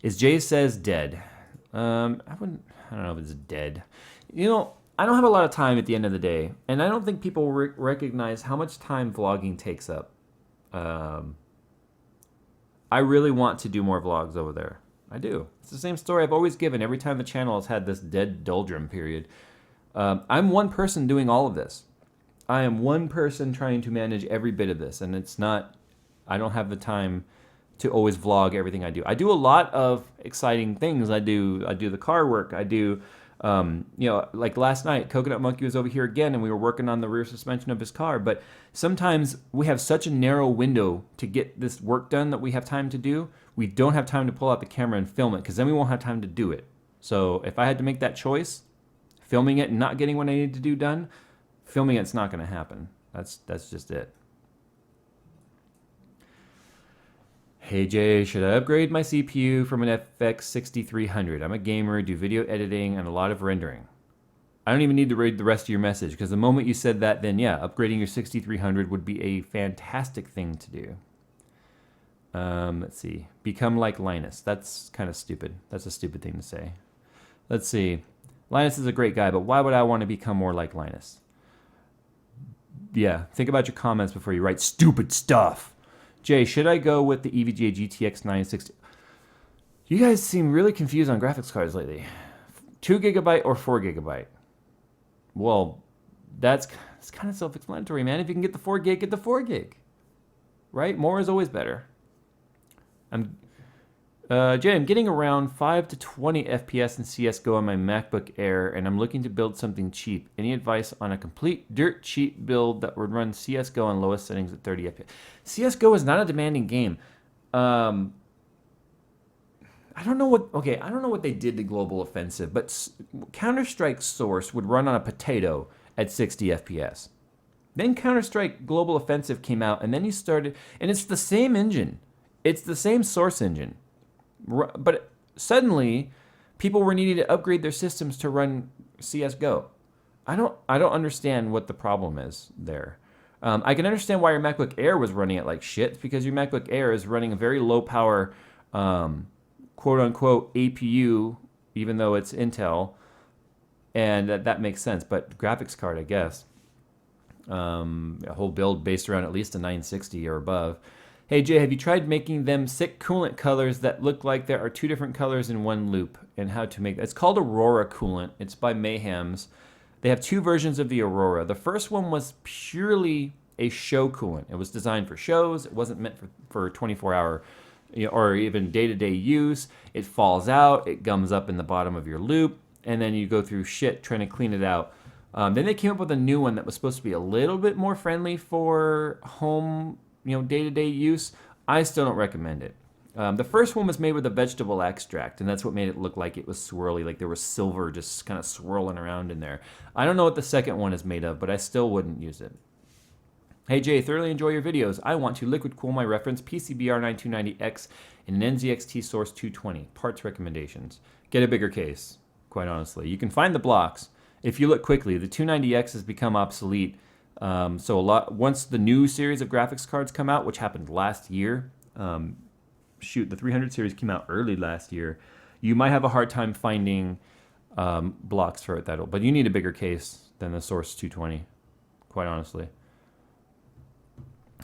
Is Jay Says dead? I don't know if it's dead. You know, I don't have a lot of time at the end of the day, and I don't think people recognize how much time vlogging takes up. I really want to do more vlogs over there. I do. It's the same story I've always given every time the channel has had this dead doldrum period. I'm one person doing all of this. I am one person trying to manage every bit of this, and it's not, I don't have the time to always vlog everything I do. I do a lot of exciting things. I do the car work. I do, you know, like last night, Coconut Monkey was over here again, and we were working on the rear suspension of his car. But sometimes we have such a narrow window to get this work done that we have time to do. We don't have time to pull out the camera and film it, because then we won't have time to do it. So if I had to make that choice, filming it and not getting what I need to do done, filming it's not going to happen. That's just it. Hey Jay, should I upgrade my CPU from an FX 6300? I'm a gamer, do video editing, and a lot of rendering. I don't even need to read the rest of your message, because the moment you said that, then yeah, upgrading your 6300 would be a fantastic thing to do. Let's see. Become like Linus. That's kind of stupid. That's a stupid thing to say. Let's see. Linus is a great guy, but why would I want to become more like Linus? Yeah, think about your comments before you write stupid stuff. Jay, should I go with the EVGA GTX 960? You guys seem really confused on graphics cards lately. 2 GB or 4 GB? Well, it's kind of self-explanatory, man. If you can get the 4 gig, get the 4 gig. Right? More is always better. Jay, I'm getting around 5 to 20 FPS in CSGO on my MacBook Air, and I'm looking to build something cheap. Any advice on a complete dirt cheap build that would run CSGO on lowest settings at 30 FPS? CSGO is not a demanding game. I don't know what they did to Global Offensive, but Counter-Strike Source would run on a potato at 60 FPS. Then Counter-Strike Global Offensive came out, and then you started, and it's the same engine. It's the same Source engine. But suddenly, people were needing to upgrade their systems to run CSGO. I don't understand what the problem is there. I can understand why your MacBook Air was running it like shit, because your MacBook Air is running a very low power, quote-unquote APU, even though it's Intel, and that makes sense. But graphics card, I guess, a whole build based around at least a 960 or above. Hey Jay, have you tried making them sick coolant colors that look like there are 2 different colors in one loop, and how to make that? It's called Aurora Coolant. It's by Mayhems. They have 2 versions of the Aurora. The first one was purely a show coolant. It was designed for shows. It wasn't meant for 24-hour or even day-to-day use. It falls out. It gums up in the bottom of your loop, and then you go through shit trying to clean it out. Then they came up with a new one that was supposed to be a little bit more friendly for home, day-to-day use. I still don't recommend it. The first one was made with a vegetable extract, and that's what made it look like it was swirly, like there was silver just kind of swirling around in there. I don't know what the second one is made of, but I still wouldn't use it. Hey Jay, thoroughly enjoy your videos. I want to liquid cool my reference PCBR9290X in an NZXT Source 220. Parts recommendations. Get a bigger case, quite honestly. You can find the blocks. If you look quickly, the 290X has become obsolete. Once the new series of graphics cards come out, which happened last year, the 300 series came out early last year, you might have a hard time finding blocks for it but you need a bigger case than the Source 220, quite honestly.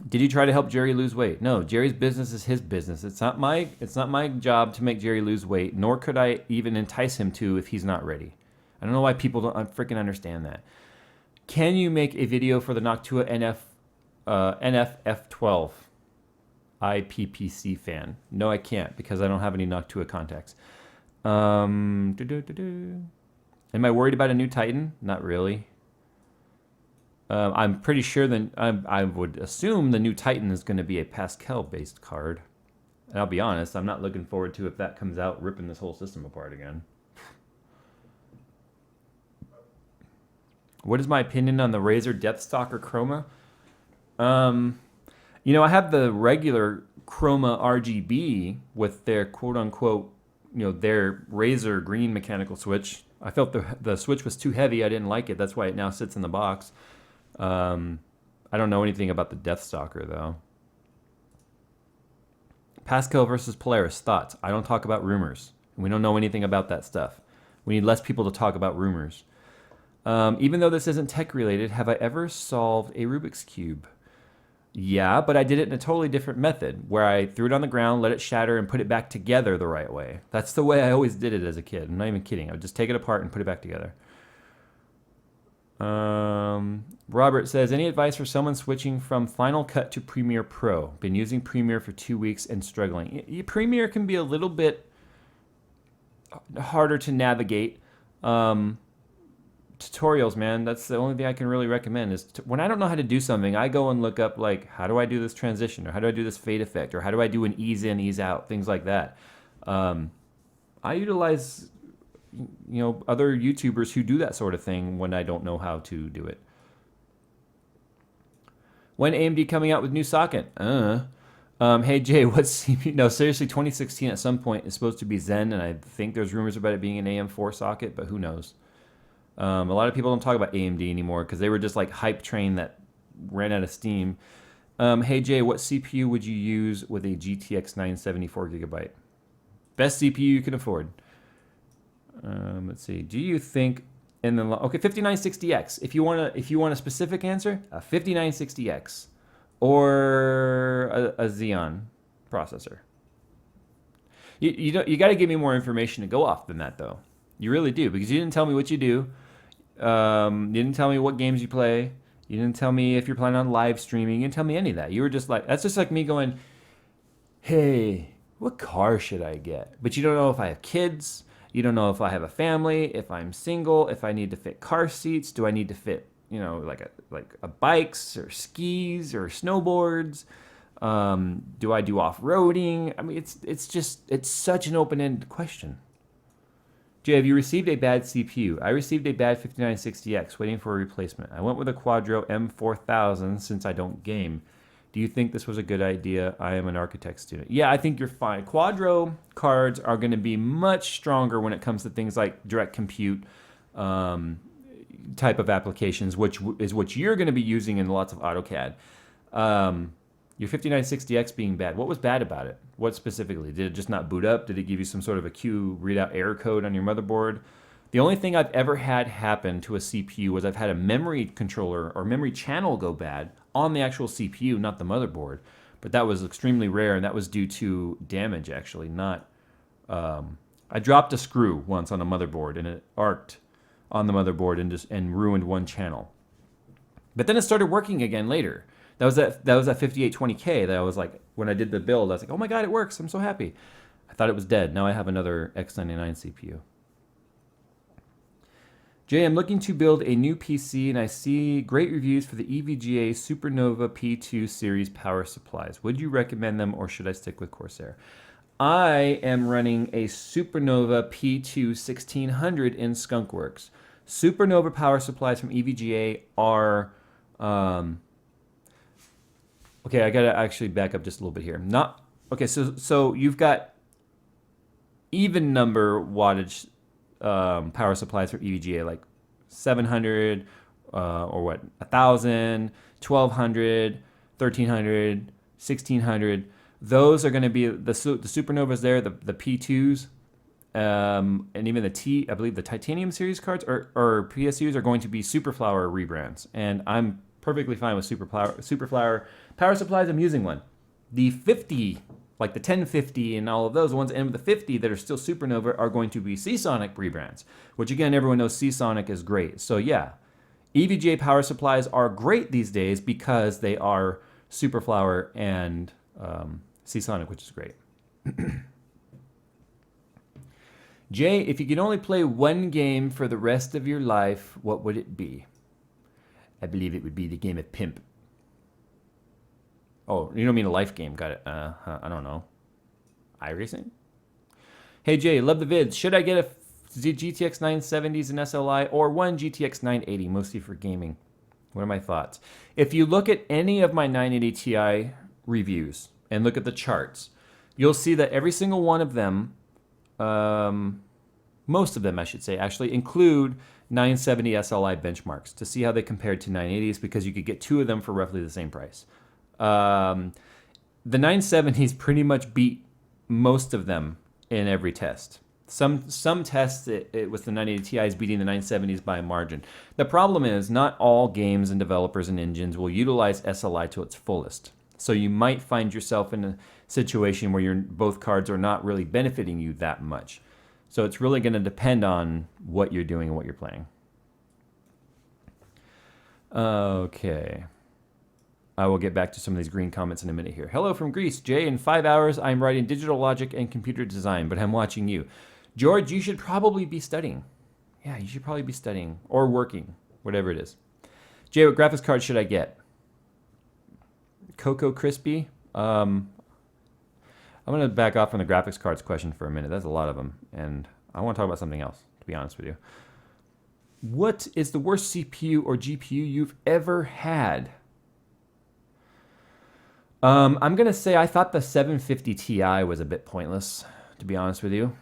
Did you try to help Jerry lose weight? No, Jerry's business is his business. It's not my job to make Jerry lose weight, nor could I even entice him to if he's not ready. I don't know why people don't freaking understand that. Can you make a video for the Noctua NF-F12 IPPC fan? No, I can't, because I don't have any Noctua contacts. Am I worried about a new Titan? Not really. I'm pretty sure that I would assume the new Titan is going to be a Pascal-based card. And I'll be honest, I'm not looking forward to, if that comes out, ripping this whole system apart again. What is my opinion on the Razer Deathstalker Chroma? I have the regular Chroma RGB with their quote-unquote, their Razer green mechanical switch. I felt the switch was too heavy. I didn't like it. That's why it now sits in the box. I don't know anything about the Deathstalker, though. Pascal versus Polaris, thoughts? I don't talk about rumors. We don't know anything about that stuff. We need less people to talk about rumors. Even though this isn't tech related, have I ever solved a Rubik's Cube? Yeah, but I did it in a totally different method where I threw it on the ground, let it shatter, and put it back together the right way. That's the way I always did it as a kid. I'm not even kidding. I would just take it apart and put it back together. Robert says, any advice for someone switching from Final Cut to Premiere Pro? Been using Premiere for 2 weeks and struggling. Premiere can be a little bit harder to navigate. Tutorials, man, that's the only thing I can really recommend is when I don't know how to do something, I go and look up like, how do I do this transition, or how do I do this fade effect, or how do I do an ease in, ease out, things like that. I utilize other YouTubers who do that sort of thing when I don't know how to do it. When AMD coming out with new socket? Hey Jay, what's CPU? No, seriously, 2016 at some point is supposed to be Zen, and I think there's rumors about it being an AM4 socket, but who knows? A lot of people don't talk about AMD anymore because they were just like hype train that ran out of steam. Hey Jay, what CPU would you use with a GTX 970 4GB? Best CPU you can afford. Let's see. Do you think in the 5960X? If you want a specific answer, a 5960X or a Xeon processor. You got to give me more information to go off than that though. You really do, because you didn't tell me what you do. You didn't tell me what games you play. You didn't tell me if you're planning on live streaming. You didn't tell me any of that. You were just like, that's just like me going, hey, what car should I get? But you don't know if I have kids. You don't know if I have a family, if I'm single, if I need to fit car seats. Do I need to fit, like a bikes or skis or snowboards? Do I do off-roading? I mean, it's such an open-ended question. Jay, have you received a bad CPU? I received a bad 5960X, waiting for a replacement. I went with a Quadro M4000 since I don't game. Do you think this was a good idea? I am an architect student. Yeah, I think you're fine. Quadro cards are going to be much stronger when it comes to things like direct compute type of applications, which is what you're going to be using in lots of AutoCAD. Your 5960X being bad, what was bad about it? What specifically? Did it just not boot up? Did it give you some sort of a Q readout error code on your motherboard? The only thing I've ever had happen to a CPU was I've had a memory controller or memory channel go bad on the actual CPU, not the motherboard. But that was extremely rare, and that was due to damage, actually, not... I dropped a screw once on a motherboard, and it arced on the motherboard and ruined one channel. But then it started working again later. That was that 5820K that I was like, when I did the build, I was like, oh my God, it works. I'm so happy. I thought it was dead. Now I have another X99 CPU. Jay, I'm looking to build a new PC, and I see great reviews for the EVGA Supernova P2 series power supplies. Would you recommend them, or should I stick with Corsair? I am running a Supernova P2 1600 in Skunkworks. Supernova power supplies from EVGA are... Okay, I gotta actually back up just a little bit here. So you've got even number wattage power supplies for EVGA, like 700 or what, 1,000, 1,200, 1,300, 1,600. Those are going to be the Supernovas there, the P2s, and even I believe the Titanium series cards or PSUs are going to be Superflower rebrands, and I'm perfectly fine with Superflower power supplies. I'm using one. The 50, like the 1050 and all of those ones, and the 50 that are still Supernova are going to be Seasonic rebrands, which again, everyone knows Seasonic is great. So yeah, EVGA power supplies are great these days because they are Superflower and Seasonic, which is great. Jay, if you could only play one game for the rest of your life, what would it be? I believe it would be the game of Pimp. Oh, you don't mean a life game. Got it. I don't know. iRacing? Hey, Jay, love the vids. Should I get a GTX 970s and SLI or one GTX 980, mostly for gaming? What are my thoughts? If you look at any of my 980 Ti reviews and look at the charts, you'll see that every single one of them, most of them, I should say, actually include 970 SLI benchmarks to see how they compared to 980s, because you could get two of them for roughly the same price. The 970s pretty much beat most of them in every test. Some tests it with the 980 Ti is beating the 970s by a margin. The problem is not all games and developers and engines will utilize SLI to its fullest. So you might find yourself in a situation where both cards are not really benefiting you that much. So it's really going to depend on what you're doing and what you're playing. Okay. I will get back to some of these green comments in a minute here. Hello from Greece. Jay, in 5 hours, I'm writing digital logic and computer design, but I'm watching you. George, you should probably be studying. Yeah, you should probably be studying or working, whatever it is. Jay, what graphics card should I get? Cocoa Crispy? I'm going to back off from the graphics cards question for a minute. That's a lot of them, and I want to talk about something else, to be honest with you. What is the worst CPU or GPU you've ever had? I'm going to say I thought the 750 Ti was a bit pointless, to be honest with you.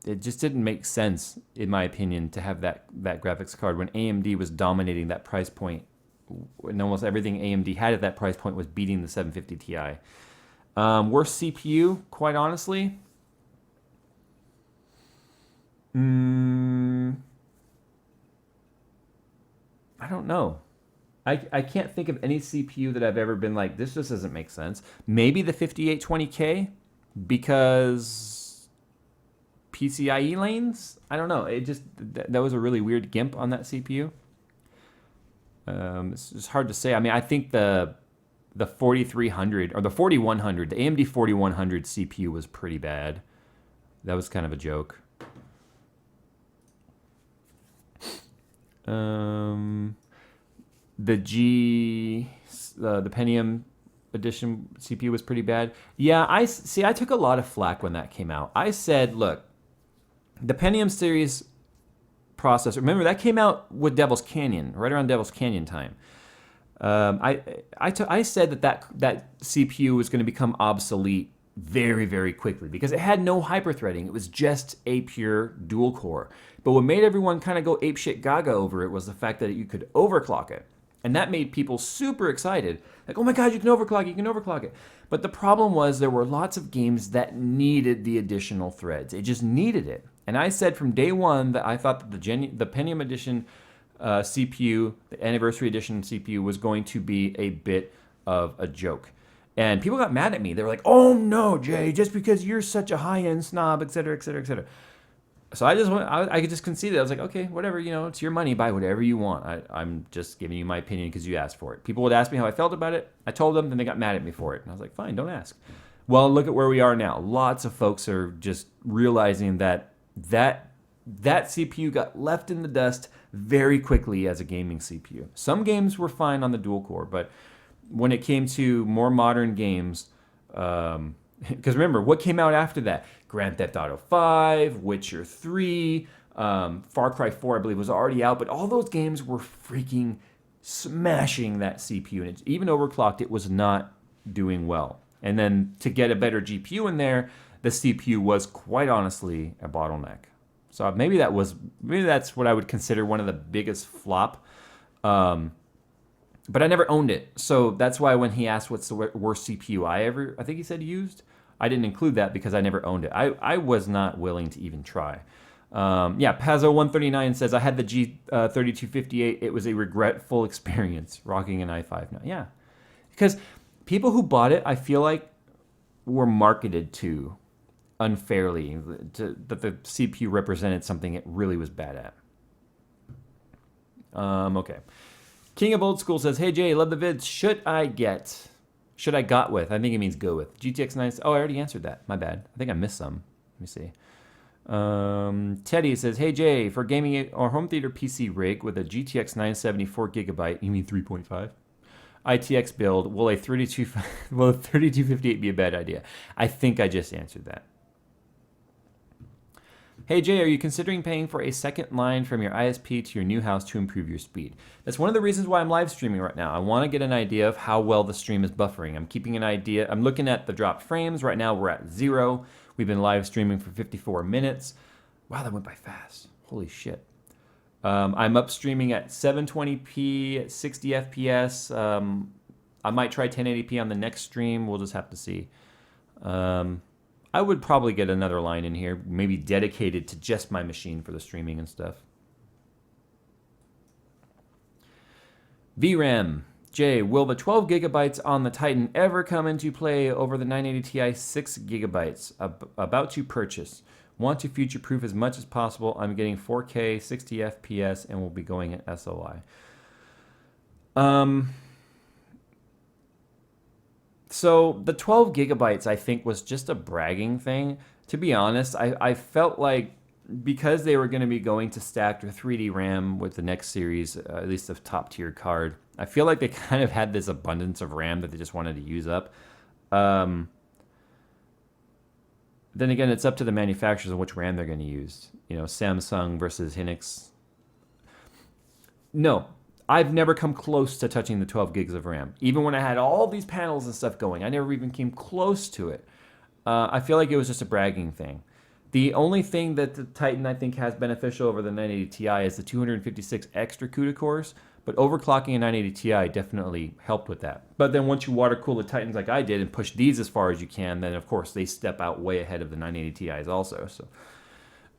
It just didn't make sense, in my opinion, to have that graphics card when AMD was dominating that price point. And almost everything AMD had at that price point was beating the 750 Ti. Worst CPU, quite honestly? I don't know. I can't think of any CPU that I've ever been like, this just doesn't make sense. Maybe the 5820K, because PCIe lanes? I don't know. It just, that was a really weird GIMP on that CPU. It's just hard to say. I mean, I think the 4300 or the 4100, the AMD 4100 CPU was pretty bad. That was kind of a joke. The Pentium edition CPU was pretty bad. Yeah, I took a lot of flack when that came out. I said, look, the Pentium series processor, remember that came out with Devil's Canyon, right around Devil's Canyon time. I said that CPU was going to become obsolete very, very quickly because it had no hyperthreading. It was just a pure dual core. But what made everyone kind of go apeshit gaga over it was the fact that you could overclock it. And that made people super excited. Like, oh my God, you can overclock it. But the problem was there were lots of games that needed the additional threads. It just needed it. And I said from day one that I thought that the Pentium Edition CPU, the Anniversary Edition CPU, was going to be a bit of a joke. And people got mad at me. They were like, oh no, Jay, just because you're such a high-end snob, et cetera, et cetera, et cetera. So I could just concede it. I was like, okay, whatever, it's your money, buy whatever you want. I'm just giving you my opinion because you asked for it. People would ask me how I felt about it. I told them, then they got mad at me for it. And I was like, fine, don't ask. Well, look at where we are now. Lots of folks are just realizing that CPU got left in the dust very quickly as a gaming CPU. Some games were fine on the dual core, but when it came to more modern games, because remember, what came out after that? Grand Theft Auto 5, Witcher 3, Far Cry 4, I believe, was already out, but all those games were freaking smashing that CPU, and even overclocked, it was not doing well. And then to get a better GPU in there, the CPU was quite honestly a bottleneck. So maybe that's what I would consider one of the biggest flop. But I never owned it. So that's why when he asked what's the worst CPU I think he said used, I didn't include that because I never owned it. I was not willing to even try. Pazzo139 says, I had the G3258. It was a regretful experience rocking an i5 now. Yeah. Because people who bought it, I feel like, were marketed to unfairly, that the CPU represented something it really was bad at. Okay. King of Old School says, hey Jay, love the vids. Should I got with? I think it means go with. GTX 9. Oh, I already answered that. My bad. I think I missed some. Let me see. Teddy says, hey Jay, for gaming or home theater PC rig with a GTX 970 4GB, you mean 3.5? ITX build, will a 3258 be a bad idea? I think I just answered that. Hey Jay, are you considering paying for a second line from your ISP to your new house to improve your speed? That's one of the reasons why I'm live streaming right now. I want to get an idea of how well the stream is buffering. I'm keeping an idea. I'm looking at the dropped frames. Right now we're at 0. We've been live streaming for 54 minutes. Wow, that went by fast. Holy shit. I'm up streaming at 720p, at 60 FPS. I might try 1080p on the next stream. We'll just have to see. I would probably get another line in here, maybe dedicated to just my machine for the streaming and stuff. VRAM. Jay, will the 12 gigabytes on the Titan ever come into play over the 980 Ti 6 gigabytes? About to purchase. Want to future-proof as much as possible. I'm getting 4K, 60 FPS, and will be going at SLI. So the 12 gigabytes, I think, was just a bragging thing. To be honest, I felt like because they were going to be going to stacked or 3D RAM with the next series, at least a top-tier card, I feel like they kind of had this abundance of RAM that they just wanted to use up. Then again, it's up to the manufacturers on which RAM they're going to use. You know, Samsung versus Hynix. No, I've never come close to touching the 12 gigs of RAM. Even when I had all these panels and stuff going, I never even came close to it. I feel like it was just a bragging thing. The only thing that the Titan, I think, has beneficial over the 980 Ti is the 256 extra CUDA cores, but overclocking a 980 Ti definitely helped with that. But then once you water cool the Titans like I did and push these as far as you can, then of course they step out way ahead of the 980 Ti's also. So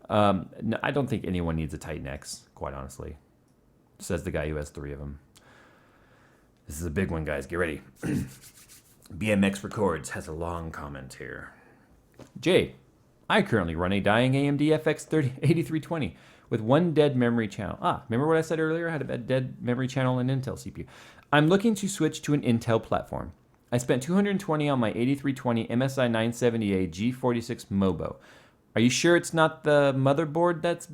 I don't think anyone needs a Titan X, quite honestly. Says the guy who has 3 of them. This is a big one, guys. Get ready. BMX Records has a long comment here. Jay, I currently run a dying AMD FX 8320 with 1 dead memory channel. Remember what I said earlier? I had a dead memory channel in Intel CPU. I'm looking to switch to an Intel platform. I spent $220 on my 8320 MSI 970A G46 Mobo. Are you sure it's not the motherboard that's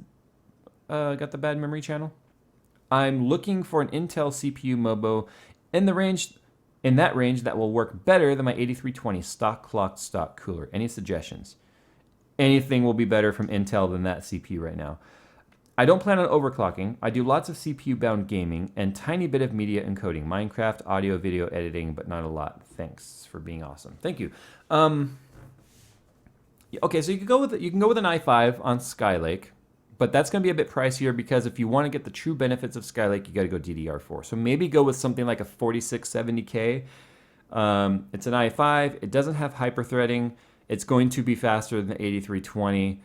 got the bad memory channel? I'm looking for an Intel CPU Mobo in that range that will work better than my 8320 stock clocked stock cooler. Any suggestions? Anything will be better from Intel than that CPU right now. I don't plan on overclocking. I do lots of CPU-bound gaming and tiny bit of media encoding, Minecraft, audio, video editing, but not a lot. Thanks for being awesome. Thank you. Okay, so you can go with an i5 on Skylake, but that's going to be a bit pricier because if you want to get the true benefits of Skylake, you got to go DDR4. So maybe go with something like a 4670K. It's an i5. It doesn't have hyperthreading. It's going to be faster than the 8320.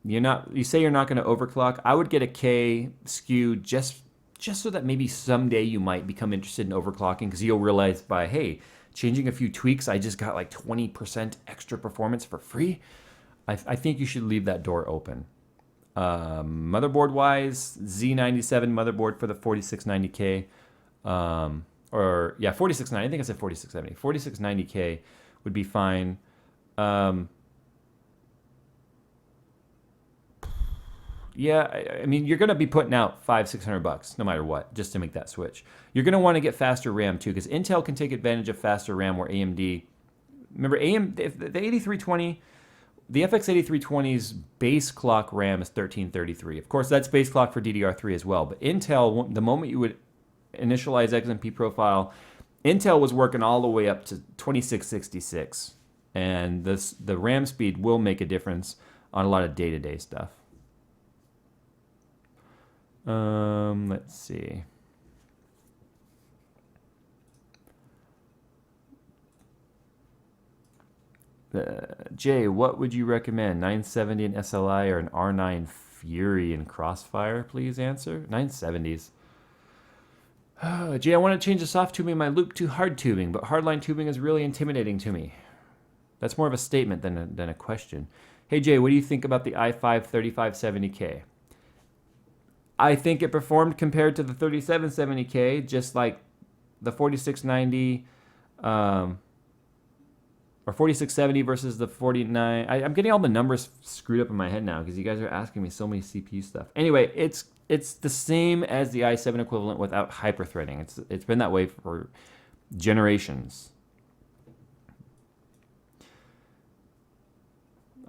You say you're not going to overclock. I would get a K skew just so that maybe someday you might become interested in overclocking because you'll realize by, hey, changing a few tweaks, I just got like 20% extra performance for free. I think you should leave that door open. Motherboard-wise, Z97 motherboard for the 4690K. 4690. I think I said 4670. 4690K would be fine. I mean, you're going to be putting out $500-600 no matter what, just to make that switch. You're going to want to get faster RAM too, because Intel can take advantage of faster RAM where AMD. Remember, the 8320, the FX 8320's base clock RAM is 1333. Of course, that's base clock for DDR3 as well. But Intel, the moment you would initialize XMP profile, Intel was working all the way up to 2666, and the RAM speed will make a difference on a lot of day-to-day stuff. Let's see. Jay, what would you recommend? 970 in SLI or an R9 Fury in Crossfire? Please answer. 970s. Jay, I want to change the soft tubing of my loop to hard tubing, but hardline tubing is really intimidating to me. That's more of a statement than a question. Hey, Jay, what do you think about the i5 3570K? I think it performed compared to the 3770K, just like the 4690 or 4670 versus the 49. I'm getting all the numbers screwed up in my head now because you guys are asking me so many CPU stuff. Anyway, it's the same as the i7 equivalent without hyperthreading. It's been that way for generations.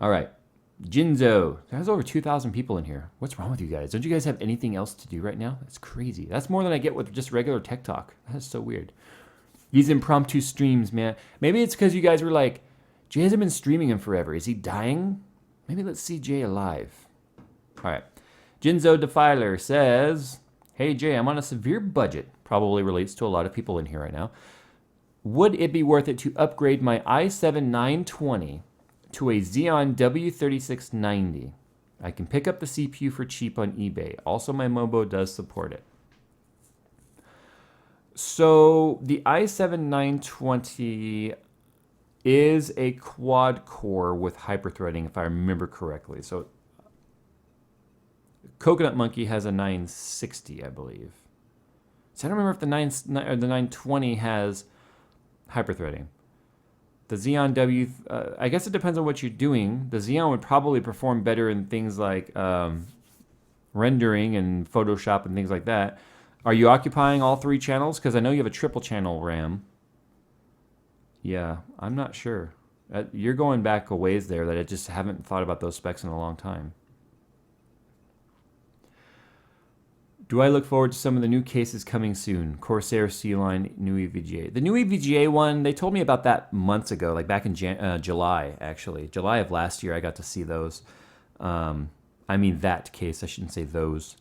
All right. Jinzo. There's over 2,000 people in here. What's wrong with you guys? Don't you guys have anything else to do right now? That's crazy. That's more than I get with just regular tech talk. That's so weird. These impromptu streams, man. Maybe it's because you guys were like, Jay hasn't been streaming him forever. Is he dying? Maybe let's see Jay alive. All right. Jinzo Defiler says, hey, Jay, I'm on a severe budget. Probably relates to a lot of people in here right now. Would it be worth it to upgrade my i7-920 to a Xeon W3690? I can pick up the CPU for cheap on eBay. Also, my Mobo does support it. So the i7-920 is a quad core with hyperthreading, if I remember correctly. So Coconut Monkey has a 960, I believe. So I don't remember if the 920 has hyperthreading. The Xeon W, I guess it depends on what you're doing. The Xeon would probably perform better in things like rendering and Photoshop and things like that. Are you occupying all 3 channels? Because I know you have a triple channel RAM. Yeah, I'm not sure. You're going back a ways there that I just haven't thought about those specs in a long time. Do I look forward to some of the new cases coming soon? Corsair, C-Line, new EVGA. The new EVGA one, they told me about that months ago, like back in July, actually. July of last year, I got to see those. I mean that case, I shouldn't say those.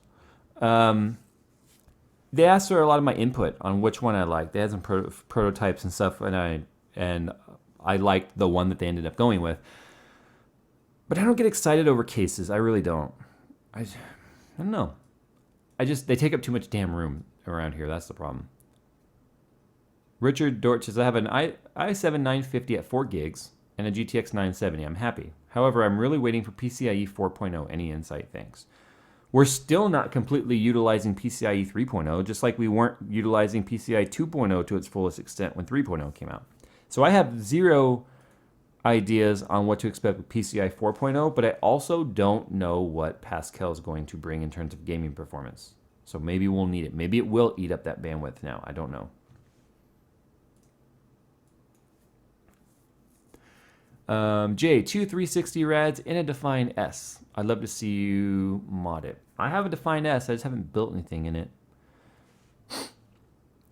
They asked for a lot of my input on which one I liked. They had some prototypes and stuff, and I liked the one that they ended up going with. But I don't get excited over cases. I really don't. I don't know. They take up too much damn room around here. That's the problem. Richard Dort says, I have an i7-950 at 4 gigs and a GTX 970. I'm happy. However, I'm really waiting for PCIe 4.0. Any insight? Thanks. We're still not completely utilizing PCIe 3.0, just like we weren't utilizing PCIe 2.0 to its fullest extent when 3.0 came out. So I have zero ideas on what to expect with PCIe 4.0, but I also don't know what Pascal is going to bring in terms of gaming performance. So maybe we'll need it. Maybe it will eat up that bandwidth now. I don't know. J2 360 rads in a Define S. I'd love to see you mod it. I have a Define S. I just haven't built anything in it.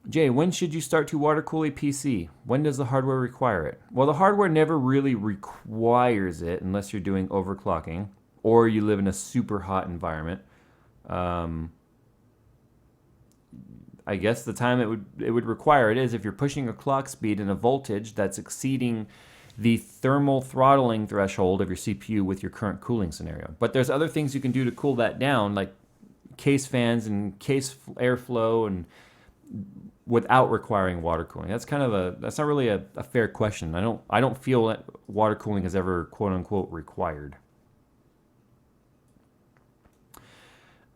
Jay, when should you start to water cool a PC? When does the hardware require it? Well, the hardware never really requires it unless you're doing overclocking or you live in a super hot environment. I guess the time it would require it is if you're pushing a clock speed and a voltage that's exceeding the thermal throttling threshold of your CPU with your current cooling scenario. But there's other things you can do to cool that down, like case fans and case airflow, and without requiring water cooling. That's not really a fair question. I don't feel that water cooling is ever quote unquote required.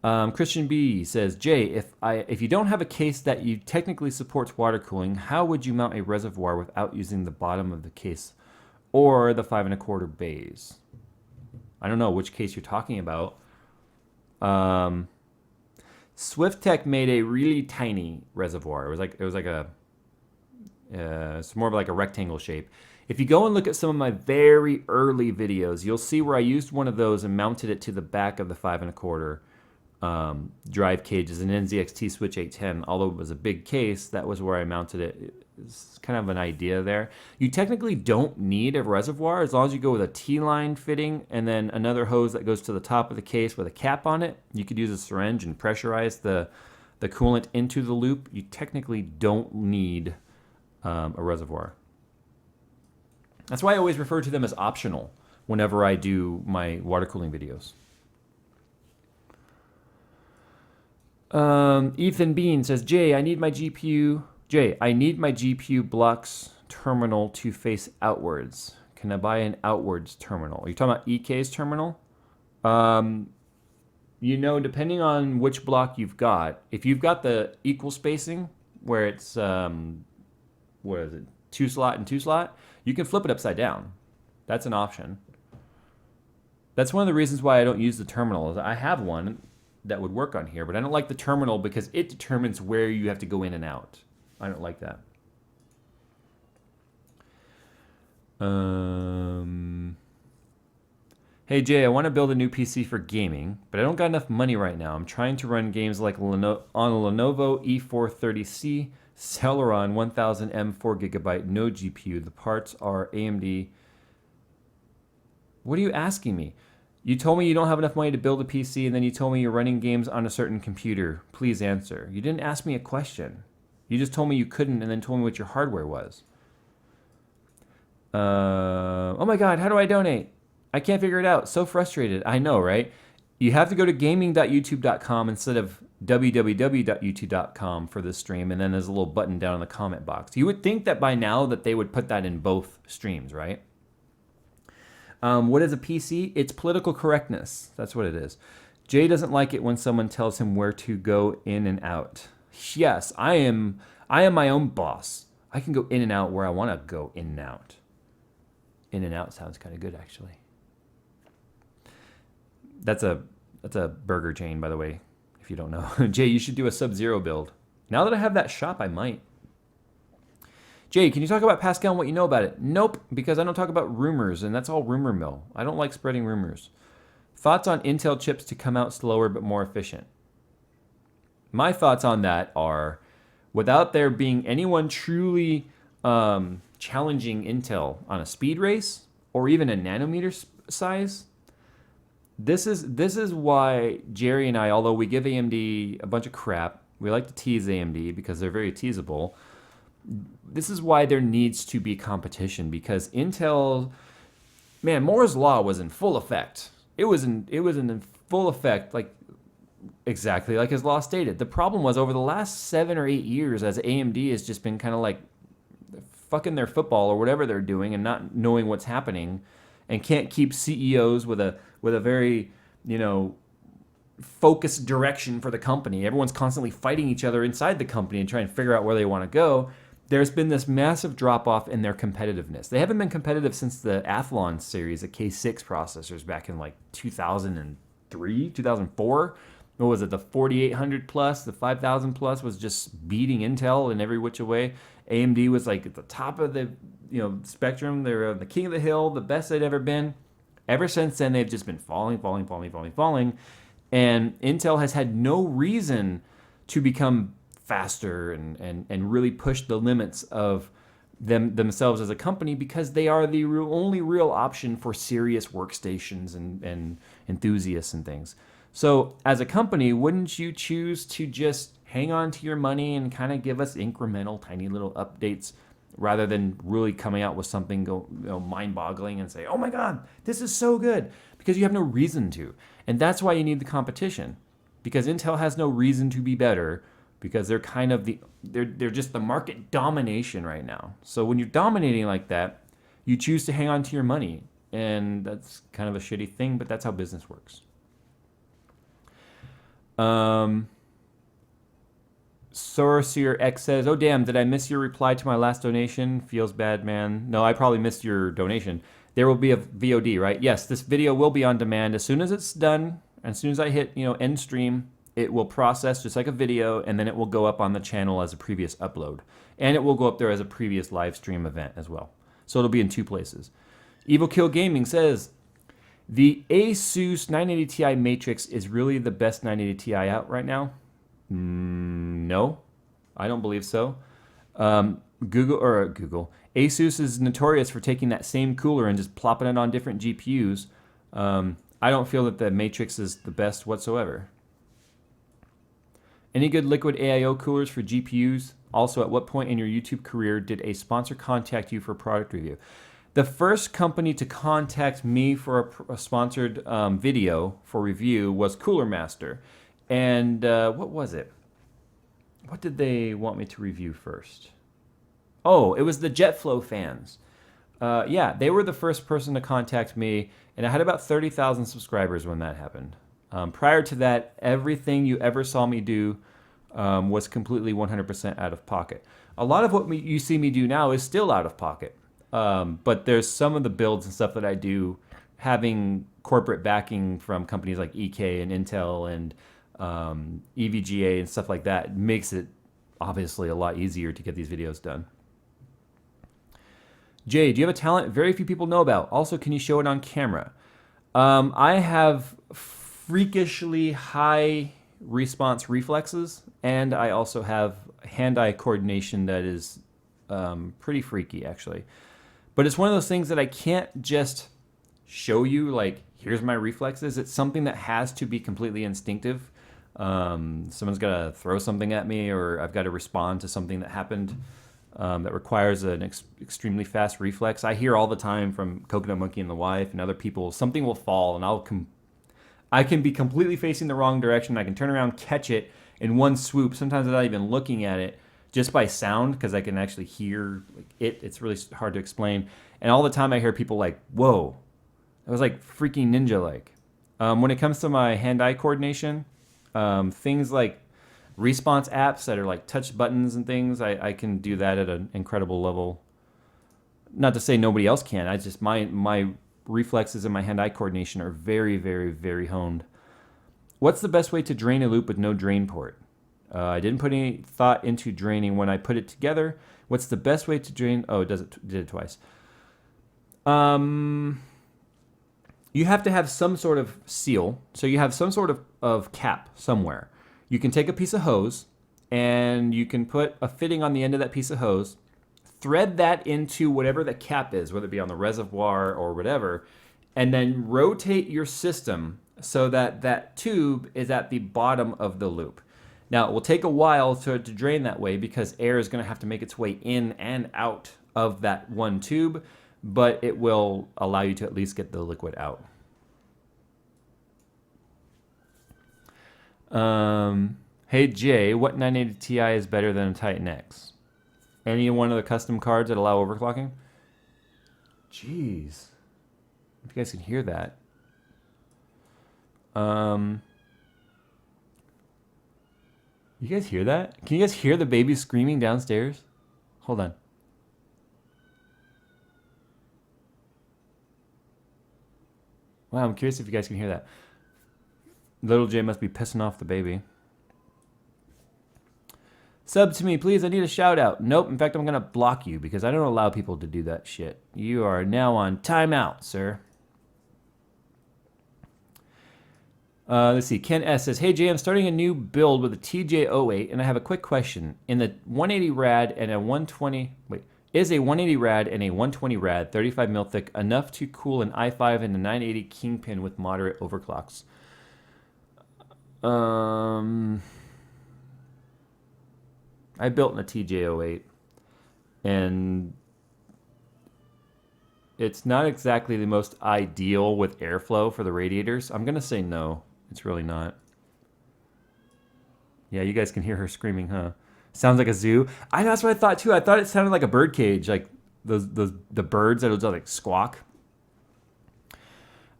Christian B says, Jay, if you don't have a case that you technically supports water cooling, how would you mount a reservoir without using the bottom of the case or the 5 1/4 bays? I don't know which case you're talking about. SwiftTech made a really tiny reservoir. It's more of like a rectangle shape. If you go and look at some of my very early videos, you'll see where I used one of those and mounted it to the back of the 5 1/4 drive cages, an NZXT Switch 810. Although it was a big case, that was where I mounted it. It's kind of an idea there. You technically don't need a reservoir as long as you go with a T-line fitting and then another hose that goes to the top of the case with a cap on it. You could use a syringe and pressurize the coolant into the loop. You technically don't need a reservoir. That's why I always refer to them as optional whenever I do my water cooling videos. Ethan Bean says, Jay, I need my GPU blocks terminal to face outwards. Can I buy an outwards terminal? Are you talking about EK's terminal? Depending on which block you've got, if you've got the equal spacing where it's, 2 slot and 2 slot, you can flip it upside down. That's an option. That's one of the reasons why I don't use the terminal. I have one that would work on here, but I don't like the terminal because it determines where you have to go in and out. I don't like that. Hey Jay, I want to build a new PC for gaming, but I don't got enough money right now. I'm trying to run games like on a Lenovo E430C, Celeron 1000M 4GB, no GPU. The parts are AMD. What are you asking me? You told me you don't have enough money to build a PC, and then you told me you're running games on a certain computer. Please answer. You didn't ask me a question. You just told me you couldn't and then told me what your hardware was. Oh my God, how do I donate? I can't figure it out. So frustrated. I know, right? You have to go to gaming.youtube.com instead of www.youtube.com for this stream, and then there's a little button down in the comment box. You would think that by now that they would put that in both streams, right? What is a PC? It's political correctness. That's what it is. Jay doesn't like it when someone tells him where to go in and out. Yes, I am my own boss. I can go in and out where I want to go in and out. In and out sounds kind of good, actually. That's a burger chain, by the way, if you don't know. Jay, you should do a Sub-Zero build. Now that I have that shop, I might. Jay, can you talk about Pascal and what you know about it? Nope, because I don't talk about rumors, and that's all rumor mill. I don't like spreading rumors. Thoughts on Intel chips to come out slower but more efficient? My thoughts on that are, without there being anyone truly challenging Intel on a speed race or even a nanometer size, this is why Jerry and I, although we give AMD a bunch of crap, we like to tease AMD because they're very teasable. This is why there needs to be competition, because Intel, man, Moore's law was in full effect. It was in full effect, like exactly like his law stated. The problem was over the last 7 or 8 years, as AMD has just been kind of like fucking their football or whatever they're doing and not knowing what's happening, and can't keep CEOs with a very, focused direction for the company. Everyone's constantly fighting each other inside the company and trying to figure out where they want to go. There's been this massive drop-off in their competitiveness. They haven't been competitive since the Athlon series, the K6 processors back in like 2003, 2004. What was it? The 4800 plus, the 5000 plus was just beating Intel in every which way. AMD was like at the top of the spectrum. They were the king of the hill, the best they'd ever been. Ever since then, they've just been falling. And Intel has had no reason to become faster and really push the limits of themselves as a company, because they are the only real option for serious workstations and enthusiasts and things. So as a company, wouldn't you choose to just hang on to your money and kind of give us incremental, tiny little updates, rather than really coming out with something mind-boggling and say, oh my God, this is so good, because you have no reason to. And that's why you need the competition, because Intel has no reason to be better, because they're kind of they're just the market domination right now. So when you're dominating like that, you choose to hang on to your money, and that's kind of a shitty thing, but that's how business works. Sorcerer X says, oh damn, did I miss your reply to my last donation? Feels bad, man. No, I probably missed your donation. There will be a VOD, right? Yes, this video will be on demand. As soon as it's done, as soon as I hit, end stream, it will process just like a video, and then it will go up on the channel as a previous upload. And it will go up there as a previous live stream event as well. So it'll be in 2 places. Evil Kill Gaming says, the Asus 980 Ti Matrix is really the best 980 Ti out right now? No, I don't believe so. Google. Asus is notorious for taking that same cooler and just plopping it on different GPUs. I don't feel that the Matrix is the best whatsoever. Any good liquid AIO coolers for GPUs? Also, at what point in your YouTube career did a sponsor contact you for a product review? The first company to contact me for a sponsored video for review was Cooler Master. And what was it? What did they want me to review first? Oh, it was the JetFlow fans. Yeah, they were the first person to contact me, and I had about 30,000 subscribers when that happened. Prior to that, everything you ever saw me do was completely 100% out of pocket. A lot of what you see me do now is still out of pocket. But there's some of the builds and stuff that I do having corporate backing from companies like EK and Intel and EVGA and stuff like that makes it obviously a lot easier to get these videos done. Jay, do you have a talent very few people know about? Also, can you show it on camera? I have freakishly high response reflexes, and I also have hand-eye coordination that is pretty freaky, actually. But it's one of those things that I can't just show you, like, here's my reflexes. It's something that has to be completely instinctive. Someone's got to throw something at me, or I've got to respond to something that happened that requires an extremely fast reflex. I hear all the time from Coconut Monkey and the wife and other people, something will fall and I can be completely facing the wrong direction. I can turn around, catch it in one swoop, sometimes without even looking at it, just by sound, because I can actually hear it. It's really hard to explain. And all the time I hear people like, whoa, it was like freaking ninja-like. When it comes to my hand-eye coordination, things like response apps that are like touch buttons and things, I can do that at an incredible level. Not to say nobody else can. I just, my reflexes and my hand-eye coordination are very, very, very honed. What's the best way to drain a loop with no drain port? I didn't put any thought into draining when I put it together. What's the best way to drain? Oh, it did it twice. You have to have some sort of seal. So you have some sort of cap somewhere. You can take a piece of hose and you can put a fitting on the end of that piece of hose, thread that into whatever the cap is, whether it be on the reservoir or whatever, and then rotate your system so that that tube is at the bottom of the loop. Now, it will take a while to drain that way because air is going to have to make its way in and out of that one tube, but it will allow you to at least get the liquid out. Hey Jay, what 980 Ti is better than a Titan X? Any one of the custom cards that allow overclocking? Jeez. If you guys can hear that. You guys hear that? Can you guys hear the baby screaming downstairs? Hold on. Wow, I'm curious if you guys can hear that. Little Jay must be pissing off the baby. Sub to me, please. I need a shout out. Nope. In fact, I'm going to block you because I don't allow people to do that shit. You are now on timeout, sir. Let's see. Ken S says, hey, Jay, I'm starting a new build with a TJ08, and I have a quick question. In the 180 rad and a 120... Wait. Is a 180 rad and a 120 rad 35 mil thick enough to cool an i5 and a 980 Kingpin with moderate overclocks? I built in a TJ08, and it's not exactly the most ideal with airflow for the radiators. I'm going to say no. It's really not. Yeah, you guys can hear her screaming, huh? Sounds like a zoo. I know, that's what I thought too. I thought it sounded like a bird cage, like the birds that would like squawk.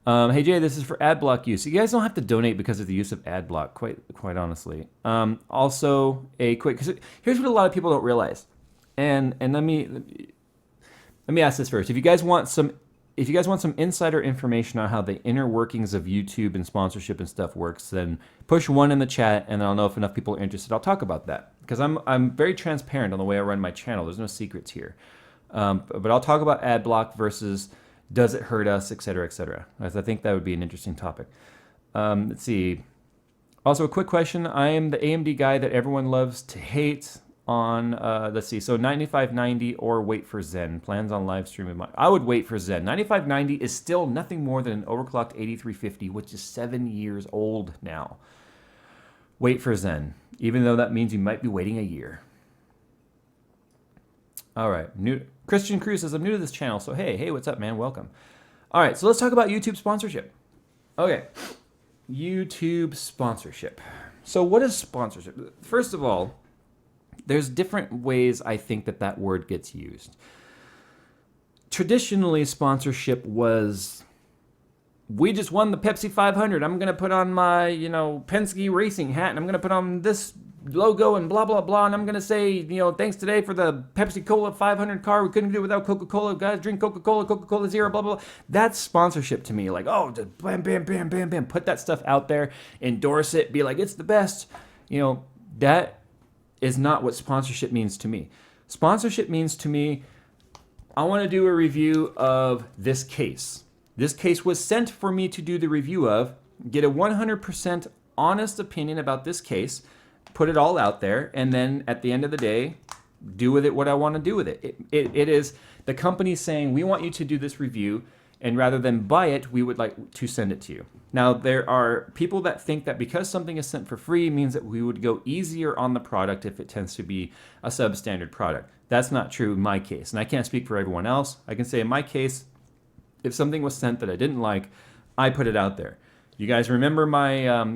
Hey Jay, this is for ad block use. You guys don't have to donate because of the use of ad block, quite honestly. Also, a quick, because here's what a lot of people don't realize, and let me ask this first. If you guys want some insider information on how the inner workings of YouTube and sponsorship and stuff works, then push 1 in the chat, and I'll know if enough people are interested. I'll talk about that because I'm very transparent on the way I run my channel. There's no secrets here, but I'll talk about ad block versus does it hurt us, et cetera, as I think that would be an interesting topic. Let's see. Also, a quick question. I am the AMD guy that everyone loves to hate on, let's see, so 9590 or wait for Zen. Plans on live streaming. I would wait for Zen. 9590 is still nothing more than an overclocked 8350, which is 7 years old now. Wait for Zen, even though that means you might be waiting a year. All right, Christian Cruz says, I'm new to this channel, so hey, what's up, man? Welcome. All right, so let's talk about YouTube sponsorship. Okay, YouTube sponsorship. So what is sponsorship? First of all, there's different ways I think that word gets used. Traditionally, sponsorship was, we just won the Pepsi 500. I'm going to put on my, Penske racing hat, and I'm going to put on this logo and blah, blah, blah. And I'm going to say, thanks today for the Pepsi Cola 500 car. We couldn't do it without Coca-Cola. Guys, drink Coca-Cola, Coca-Cola Zero, blah, blah, blah. That's sponsorship to me. Like, oh, just bam, bam, bam, bam, bam. Put that stuff out there, endorse it, be like, it's the best. That is not what sponsorship means to me. Sponsorship means to me, I want to do a review of this case. This case was sent for me to do the review of, get a 100% honest opinion about this case, put it all out there, and then at the end of the day, do with it what I want to do with it. It is the company saying, we want you to do this review, And rather than buy it, we would like to send it to you. Now, there are people that think that because something is sent for free means that we would go easier on the product if it tends to be a substandard product. That's not true in my case. And I can't speak for everyone else. I can say in my case, if something was sent that I didn't like, I put it out there. You guys remember my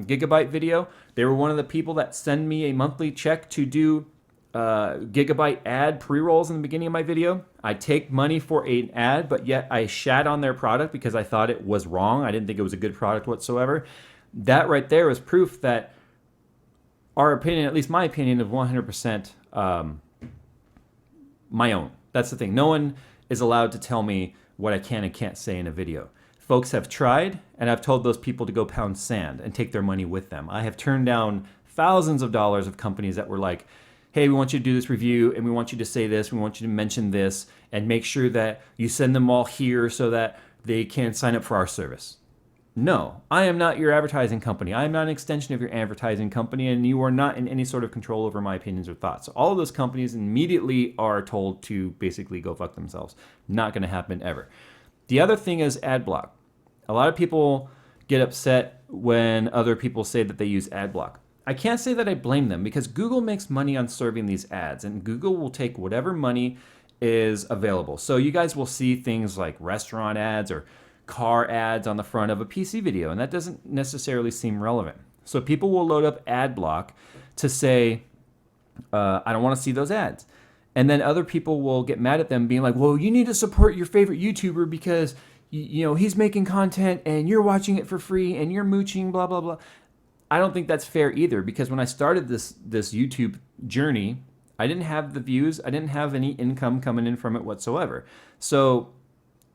Gigabyte video? They were one of the people that send me a monthly check to do Gigabyte ad pre-rolls in the beginning of my video. I take money for an ad, but yet I shat on their product because I thought it was wrong. I didn't think it was a good product whatsoever. That right there is proof that our opinion, at least my opinion, is 100% my own. That's the thing. No one is allowed to tell me what I can and can't say in a video. Folks have tried, and I've told those people to go pound sand and take their money with them. I have turned down thousands of dollars of companies that were like, hey, we want you to do this review, and we want you to say this, we want you to mention this, and make sure that you send them all here so that they can sign up for our service. No, I am not your advertising company. I am not an extension of your advertising company, and you are not in any sort of control over my opinions or thoughts. So all of those companies immediately are told to basically go fuck themselves. Not going to happen ever. The other thing is ad block. A lot of people get upset when other people say that they use ad block. I can't say that I blame them because Google makes money on serving these ads, and Google will take whatever money is available. So you guys will see things like restaurant ads or car ads on the front of a PC video, and that doesn't necessarily seem relevant. So people will load up ad block to say, I don't want to see those ads. And then other people will get mad at them being like, well, you need to support your favorite YouTuber because you know he's making content and you're watching it for free and you're mooching, blah, blah, blah. I don't think that's fair either, because when I started this YouTube journey, I didn't have the views. I didn't have any income coming in from it whatsoever. So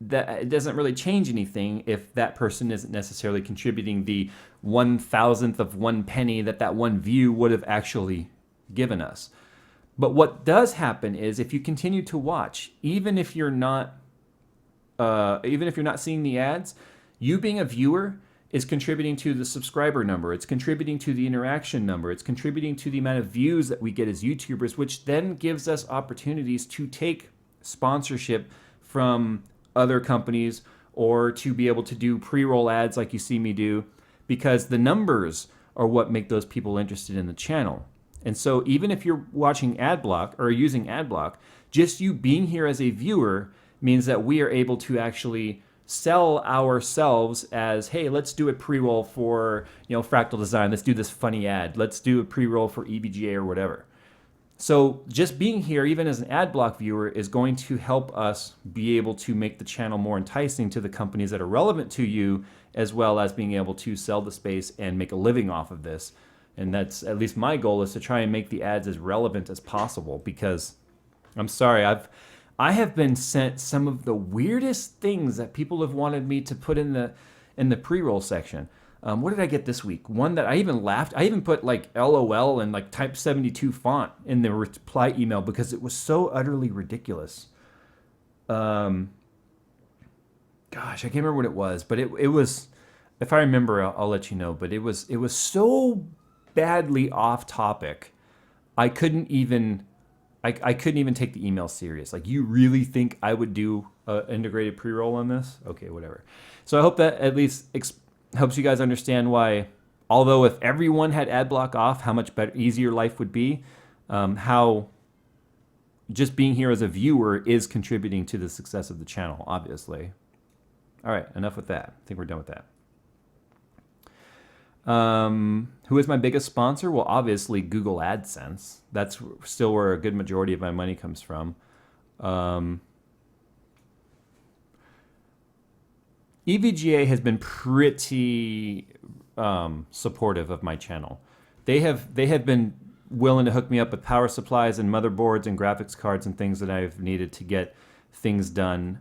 that it doesn't really change anything if that person isn't necessarily contributing the 1,000th of 1 penny that one view would have actually given us. But what does happen is if you continue to watch, even if you're not seeing the ads, you being a viewer is contributing to the subscriber number. It's contributing to the interaction number. It's contributing to the amount of views that we get as YouTubers, which then gives us opportunities to take sponsorship from other companies or to be able to do pre-roll ads like you see me do, because the numbers are what make those people interested in the channel. And so even if you're watching ad block or using ad block, just you being here as a viewer means that we are able to actually sell ourselves as, hey, let's do a pre-roll for, Fractal Design. Let's do this funny ad. Let's do a pre-roll for EBGA or whatever. So just being here, even as an ad block viewer, is going to help us be able to make the channel more enticing to the companies that are relevant to you, as well as being able to sell the space and make a living off of this. And that's at least my goal, is to try and make the ads as relevant as possible, because I'm sorry, I have been sent some of the weirdest things that people have wanted me to put in the pre-roll section. What did I get this week? One that I even laughed. I even put like LOL and like type 72 font in the reply email because it was so utterly ridiculous. Gosh, I can't remember what it was, but it was, if I remember, I'll let you know. But it was so badly off topic, I couldn't even take the email serious. Like, you really think I would do an integrated pre-roll on this? Okay, whatever. So I hope that at least helps you guys understand why, although if everyone had ad block off, how much better, easier life would be, how just being here as a viewer is contributing to the success of the channel, obviously. All right, enough with that. I think we're done with that. Who is my biggest sponsor? Well, obviously Google AdSense. That's still where a good majority of my money comes from. EVGA has been pretty supportive of my channel. They have been willing to hook me up with power supplies and motherboards and graphics cards and things that I've needed to get things done.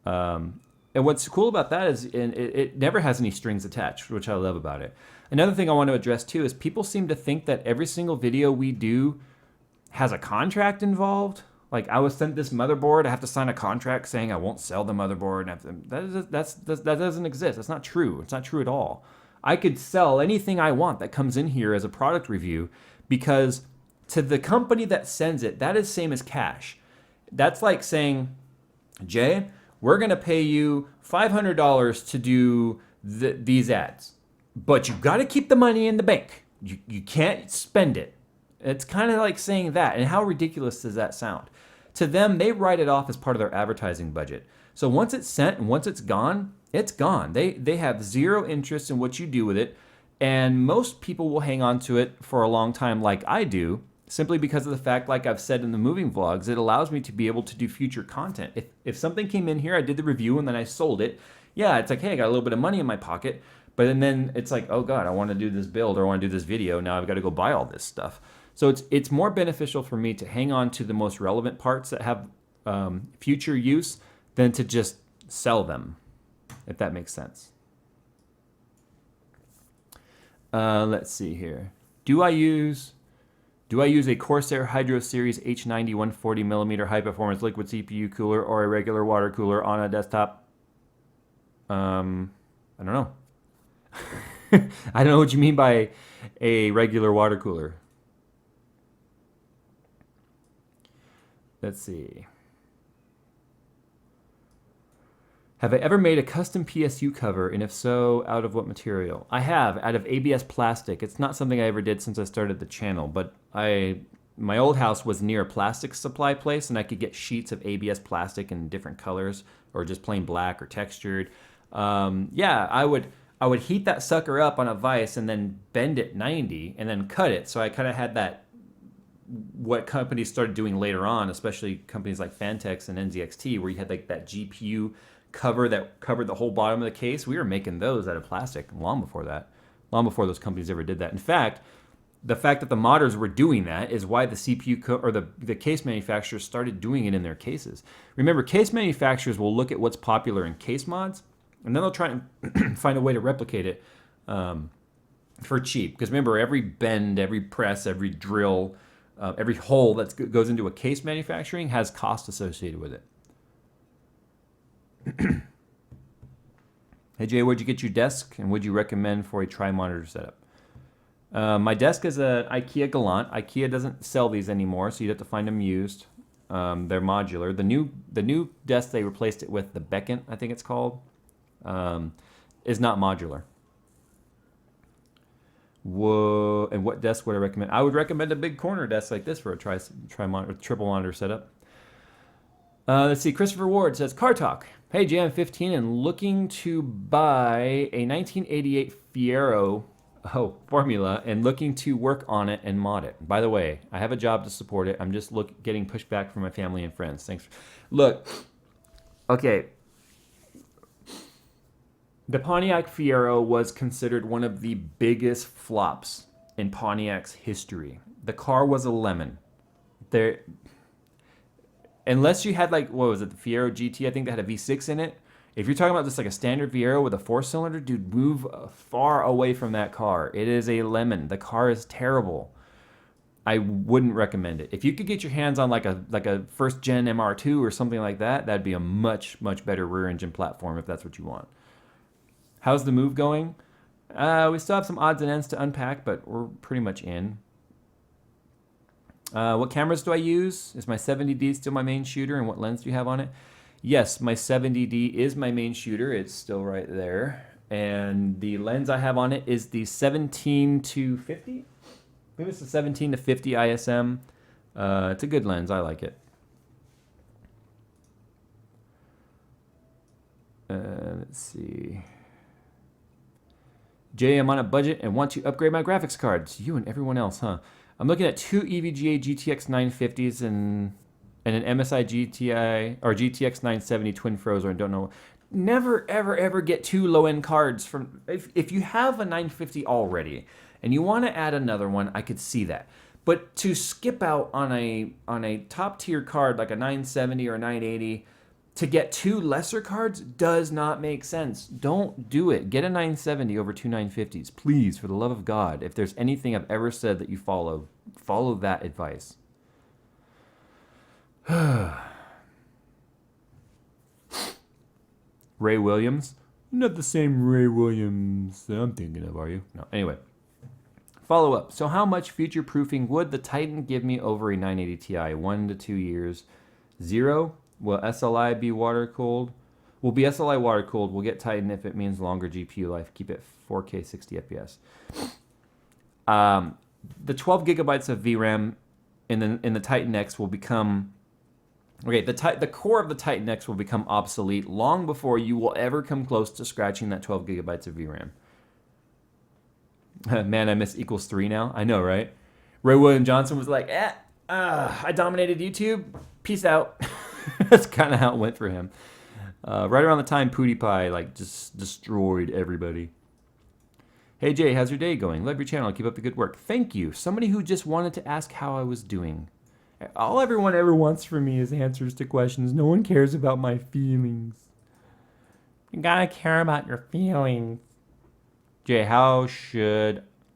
And what's cool about that is it never has any strings attached, which I love about it. Another thing I want to address too is people seem to think that every single video we do has a contract involved. Like, I was sent this motherboard, I have to sign a contract saying I won't sell the motherboard. That doesn't exist. That's not true. It's not true at all. I could sell anything I want that comes in here as a product review, because to the company that sends it, that is same as cash. That's like saying, Jay, we're going to pay you $500 to do these ads, but you got to keep the money in the bank. You can't spend it. It's kind of like saying that. And how ridiculous does that sound? To them, they write it off as part of their advertising budget. So once it's sent and once it's gone, it's gone. They have zero interest in what you do with it. And most people will hang on to it for a long time like I do, simply because of the fact, like I've said in the moving vlogs, it allows me to be able to do future content. If something came in here, I did the review and then I sold it, yeah, it's like, hey, I got a little bit of money in my pocket. But then it's like, oh God, I want to do this build or I want to do this video. Now I've got to go buy all this stuff. So it's more beneficial for me to hang on to the most relevant parts that have future use than to just sell them, if that makes sense. Let's see here. Do I use a Corsair Hydro Series H90 140mm high performance liquid CPU cooler or a regular water cooler on a desktop? I don't know. I don't know what you mean by a regular water cooler. Let's see. Have I ever made a custom PSU cover, and if so, out of what material? I have, out of ABS plastic. It's not something I ever did since I started the channel, but my old house was near a plastic supply place, and I could get sheets of ABS plastic in different colors, or just plain black or textured. Yeah, I would heat that sucker up on a vise and then bend it 90 and then cut it. So I kind of had that, what companies started doing later on, especially companies like Fantex and NZXT, where you had like that GPU cover that covered the whole bottom of the case. We were making those out of plastic long before that, long before those companies ever did that. In fact, the fact that the modders were doing that is why the CPU or the case manufacturers started doing it in their cases. Remember, case manufacturers will look at what's popular in case mods, and then they'll try and find a way to replicate it for cheap. Because remember, every bend, every press, every drill, every hole that goes into a case manufacturing has cost associated with it. Hey Jay, where'd you get your desk, and would you recommend for a tri-monitor setup? My desk is an IKEA Galant. IKEA doesn't sell these anymore, so you'd have to find them used. They're modular. The new desk they replaced it with, the Beckett, I think it's called, is not modular. Whoa! And what desk would I recommend? I would recommend a big corner desk like this for a triple monitor setup. Let's see. Christopher Ward says, Car Talk. Hey, Jay, I'm 15 and looking to buy a 1988 Fiero Formula and looking to work on it and mod it. By the way, I have a job to support it. I'm just getting pushback from my family and friends. Thanks. Look, okay. The Pontiac Fiero was considered one of the biggest flops in Pontiac's history. The car was a lemon. Unless you had like, what was it, the Fiero GT, I think that had a V6 in it. If you're talking about just like a standard Fiero with a 4-cylinder, dude, move far away from that car. It is a lemon. The car is terrible. I wouldn't recommend it. If you could get your hands on like a first gen MR2 or something like that, that'd be a much, much better rear engine platform if that's what you want. How's the move going? We still have some odds and ends to unpack, but we're pretty much in. What cameras do I use? Is my 70D still my main shooter, and what lens do you have on it? Yes, my 70D is my main shooter. It's still right there. And the lens I have on it is the 17 to 50? I think it's the 17 to 50 ISM. It's a good lens. I like it. Let's see. Jay, I'm on a budget and want to upgrade my graphics cards. You and everyone else, huh? I'm looking at two EVGA GTX 950s and an MSI GTI or GTX 970 Twin Frozen. I don't know. Never, ever, ever get two low-end cards from. If you have a 950 already and you want to add another one, I could see that. But to skip out on a top-tier card like a 970 or 980 to get two lesser cards does not make sense. Don't do it. Get a 970 over two 950s. Please, for the love of God. If there's anything I've ever said that you follow that advice. Ray Williams? Not the same Ray Williams that I'm thinking of, are you? No. Anyway. Follow up. So how much future proofing would the Titan give me over a 980 Ti? 1 to 2 years. 0? Will SLI be water cooled? Will be SLI water cooled. Will get Titan if it means longer GPU life. Keep it 4K 60 FPS. The 12 gigabytes of VRAM in the Titan X will become the core of the Titan X will become obsolete long before you will ever come close to scratching that 12 gigabytes of VRAM. Man, I miss equals 3 now. I know, right? Ray William Johnson was like, I dominated YouTube. Peace out. That's kind of how it went for him. Right around the time PewDiePie like just destroyed everybody. Hey Jay, how's your day going? Love your channel. Keep up the good work. Thank you. Somebody who just wanted to ask how I was doing. All everyone ever wants from me is answers to questions. No one cares about my feelings. You gotta care about your feelings. Jay, how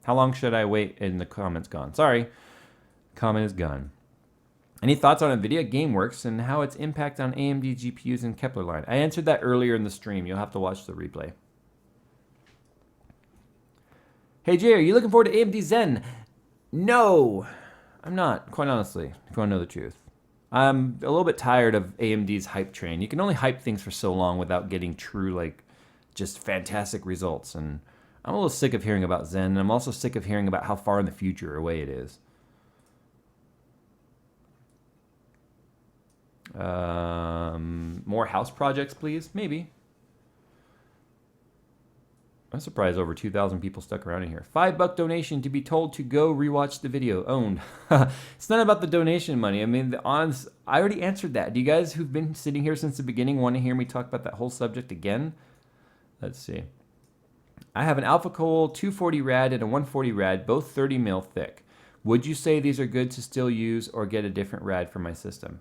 long should I wait? And the comment's gone. Sorry. Comment is gone. Any thoughts on NVIDIA GameWorks and how its impact on AMD GPUs and Kepler line? I answered that earlier in the stream. You'll have to watch the replay. Hey Jay, are you looking forward to AMD Zen? No, I'm not, quite honestly, if you want to know the truth. I'm a little bit tired of AMD's hype train. You can only hype things for so long without getting true, like, just fantastic results. And I'm a little sick of hearing about Zen, and I'm also sick of hearing about how far in the future away it is. More house projects, please? Maybe. I'm surprised over 2,000 people stuck around in here. $5 donation to be told to go rewatch the video. Owned. It's not about the donation money. I mean, I already answered that. Do you guys who've been sitting here since the beginning want to hear me talk about that whole subject again? Let's see. I have an AlphaCoal 240 rad and a 140 rad, both 30 mil thick. Would you say these are good to still use or get a different rad for my system?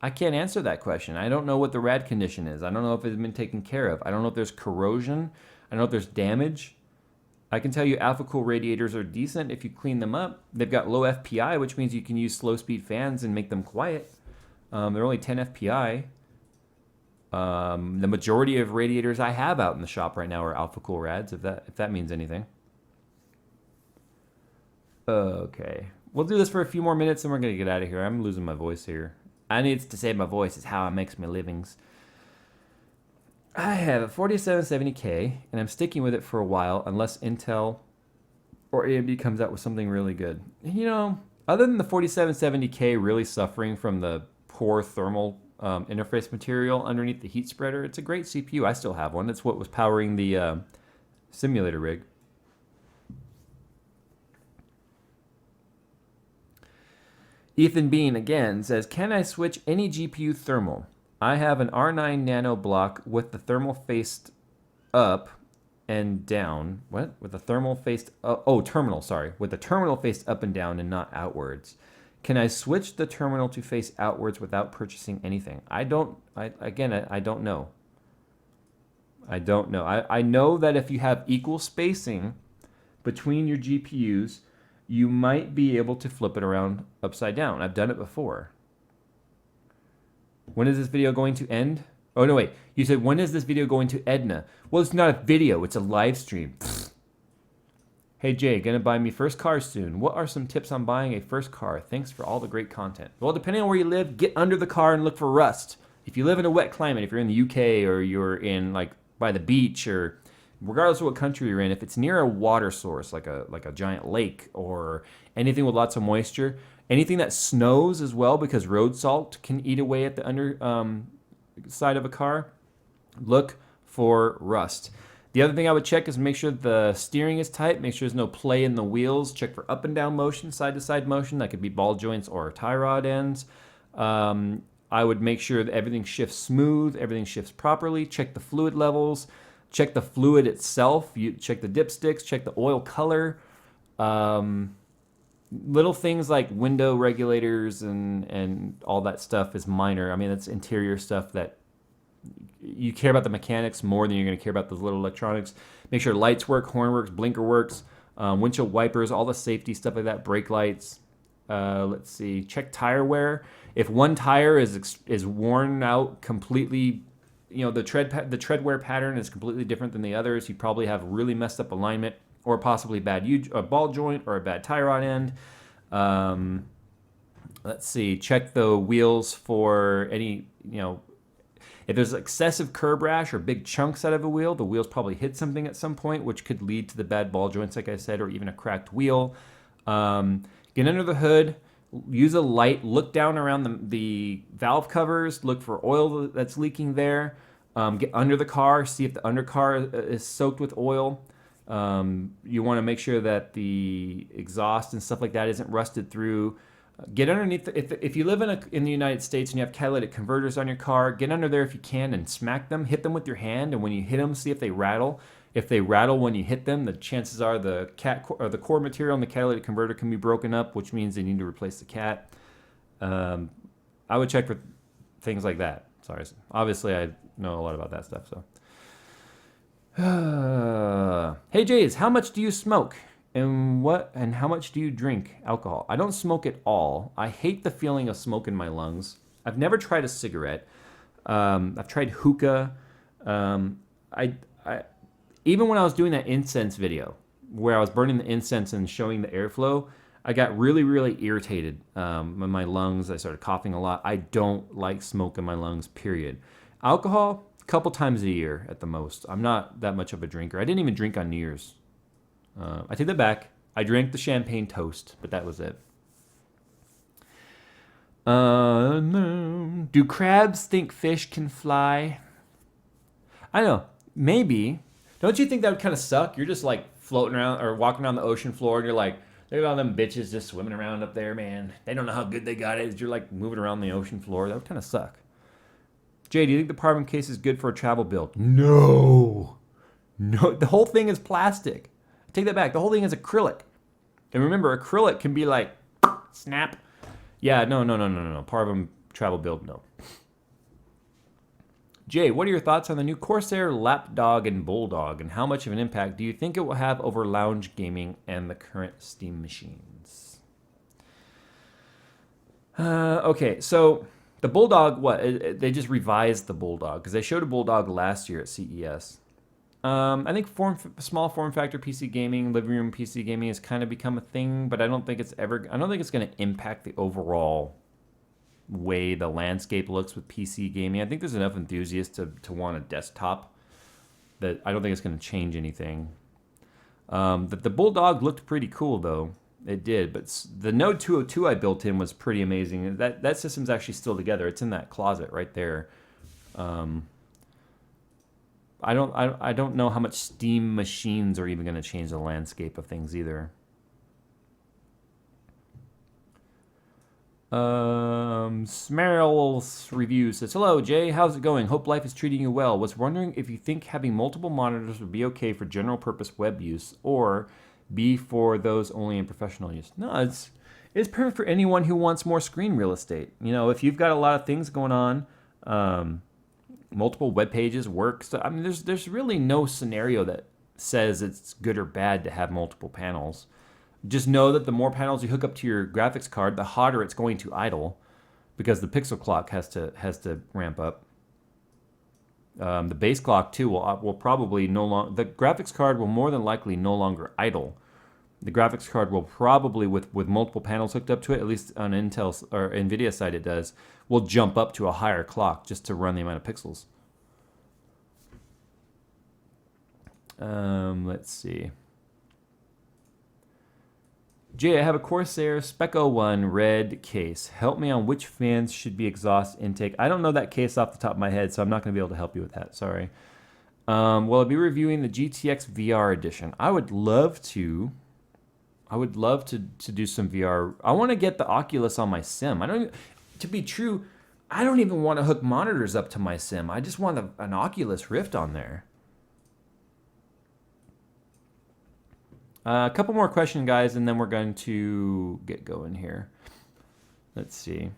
I can't answer that question. I don't know what the rad condition is. I don't know if it's been taken care of. I don't know if there's corrosion. I don't know if there's damage. I can tell you AlphaCool radiators are decent if you clean them up. They've got low FPI, which means you can use slow speed fans and make them quiet. They're only 10 FPI. The majority of radiators I have out in the shop right now are AlphaCool rads, if that means anything. Okay. We'll do this for a few more minutes and we're going to get out of here. I'm losing my voice here. I need to save my voice. It's how I makes my livings. I have a 4770K, and I'm sticking with it for a while unless Intel or AMD comes out with something really good. You know, other than the 4770K really suffering from the poor thermal interface material underneath the heat spreader, it's a great CPU. I still have one. It's what was powering the simulator rig. Ethan Bean again says, can I switch any GPU thermal? I have an R9 Nano block with the thermal faced up and down. What? With the thermal faced terminal, sorry. With the terminal faced up and down and not outwards. Can I switch the terminal to face outwards without purchasing anything? I don't know. I don't know. I know that if you have equal spacing between your GPUs, you might be able to flip it around upside down. I've done it before. When is this video going to end? Oh, no, wait. You said, when is this video going to Edna? Well, it's not a video. It's a live stream. Hey, Jay, gonna buy me first car soon. What are some tips on buying a first car? Thanks for all the great content. Well, depending on where you live, get under the car and look for rust. If you live in a wet climate, if you're in the UK or you're in, like, by the beach or regardless of what country you're in, if it's near a water source, like a giant lake or anything with lots of moisture, anything that snows as well, because road salt can eat away at the under side of a car, look for rust. The other thing I would check is make sure the steering is tight, make sure there's no play in the wheels, check for up and down motion, side to side motion, that could be ball joints or tie rod ends. I would make sure that everything shifts smooth, everything shifts properly, check the fluid levels, check the fluid itself, you check the dipsticks, check the oil color. Little things like window regulators and all that stuff is minor. I mean, that's interior stuff that you care about the mechanics more than you're going to care about those little electronics. Make sure lights work, horn works, blinker works, windshield wipers, all the safety stuff like that, brake lights. Let's see, check tire wear. If one tire is worn out completely, you know, the tread wear pattern is completely different than the others, you probably have really messed up alignment or possibly a ball joint or a bad tie rod end. Let's see, check the wheels for any, you know, If there's excessive curb rash or big chunks out of a wheel, the wheels probably hit something at some point, which could lead to the bad ball joints, like I said, or even a cracked wheel. Get under the hood, use a light, look down around the valve covers, look for oil that's leaking there. Get under the car, see if the undercar is soaked with oil. You want to make sure that the exhaust and stuff like that isn't rusted through. Get underneath. If you live in the United States and you have catalytic converters on your car, get under there if you can and smack them. Hit them with your hand, and when you hit them, see if they rattle. If they rattle when you hit them, the chances are the core material in the catalytic converter can be broken up, which means they need to replace the cat. I would check for things like that. Sorry, obviously I know a lot about that stuff. So, hey Jays, how much do you smoke? And how much do you drink alcohol? I don't smoke at all. I hate the feeling of smoke in my lungs. I've never tried a cigarette. I've tried hookah. Even when I was doing that incense video, where I was burning the incense and showing the airflow, I got really, really irritated in my lungs. I started coughing a lot. I don't like smoke in my lungs, period. Alcohol, a couple times a year at the most. I'm not that much of a drinker. I didn't even drink on New Year's. I take that back. I drank the champagne toast, but that was it. No. Do crabs think fish can fly? I don't know. Maybe. Don't you think that would kind of suck? You're just like floating around or walking around the ocean floor and you're like, look at all them bitches just swimming around up there, man. They don't know how good they got it. You're like moving around the ocean floor. That would kind of suck. Jay, do you think the Parvum case is good for a travel build? No. The whole thing is plastic. Take that back. The whole thing is acrylic. And remember, acrylic can be like, snap. Yeah, no. Parvum travel build, no. Jay, what are your thoughts on the new Corsair Lapdog and Bulldog, and how much of an impact do you think it will have over lounge gaming and the current Steam machines? Okay, so the Bulldog, they just revised the Bulldog, because they showed a Bulldog last year at CES. I think small form factor PC gaming, living room PC gaming has kind of become a thing, but I don't think it's going to impact the overall way the landscape looks with PC gaming. I think there's enough enthusiasts to want a desktop that I don't think it's going to change anything. The Bulldog looked pretty cool though. It did, but the Node 202 I built in was pretty amazing. That system's actually still together. It's in that closet right there. I don't know how much Steam machines are even going to change the landscape of things either. Smeryl's review says, hello, Jay. How's it going? Hope life is treating you well. Was wondering if you think having multiple monitors would be okay for general purpose web use or be for those only in professional use. No, it's perfect for anyone who wants more screen real estate. You know, if you've got a lot of things going on, multiple web pages work. So, I mean, there's really no scenario that says it's good or bad to have multiple panels. Just know that the more panels you hook up to your graphics card, the hotter it's going to idle, because the pixel clock has to ramp up. The base clock too will probably no longer. The graphics card will more than likely no longer idle. The graphics card will probably, with multiple panels hooked up to it, at least on Intel or NVIDIA side it does, will jump up to a higher clock just to run the amount of pixels. Let's see. Jay, I have a Corsair Spec 01 red case. Help me on which fans should be exhaust intake. I don't know that case off the top of my head, so I'm not going to be able to help you with that. Sorry. Will I be reviewing the GTX VR edition? I would love to do some VR. I want to get the Oculus on my sim. To be true, I don't even want to hook monitors up to my sim. I just want an Oculus Rift on there. A couple more questions, guys, and then we're going to get going here. Let's see.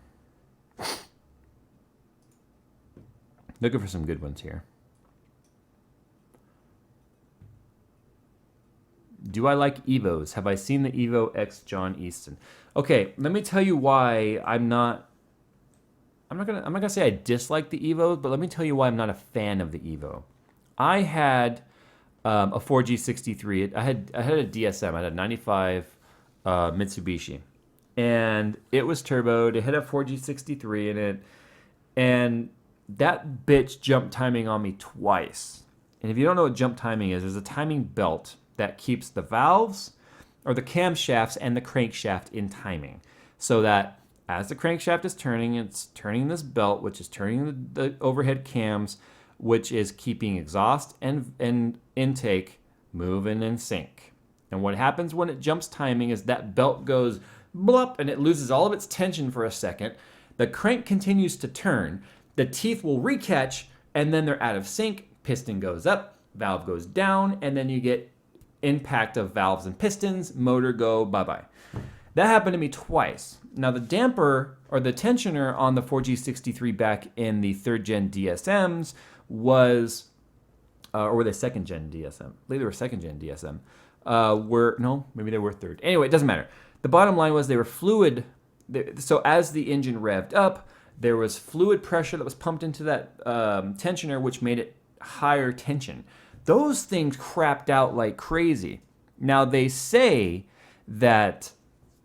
Looking for some good ones here. Do I like Evos? Have I seen the Evo X John Easton? Okay, let me tell you why I'm not gonna say I dislike the Evo, but let me tell you why I'm not a fan of the Evo. I had a 4G63. I had a DSM. I had a 95 Mitsubishi, and it was turboed. It had a 4G63 in it, and that bitch jumped timing on me twice. And if you don't know what jump timing is, there's a timing belt that keeps the valves or the camshafts and the crankshaft in timing. So that as the crankshaft is turning, it's turning this belt, which is turning the overhead cams, which is keeping exhaust and intake moving in sync. And what happens when it jumps timing is that belt goes blop and it loses all of its tension for a second. The crank continues to turn. The teeth will recatch and then they're out of sync. Piston goes up, valve goes down, and then you get impact of valves and pistons, motor go bye-bye. That happened to me twice. Now the damper or the tensioner on the 4G63 back in the 3rd gen DSMs was, or were they 2nd gen DSM? I believe they were 2nd gen DSM. Maybe they were 3rd. Anyway, it doesn't matter. The bottom line was they were fluid. So as the engine revved up, there was fluid pressure that was pumped into that tensioner, which made it higher tension. Those things crapped out like crazy. Now they say that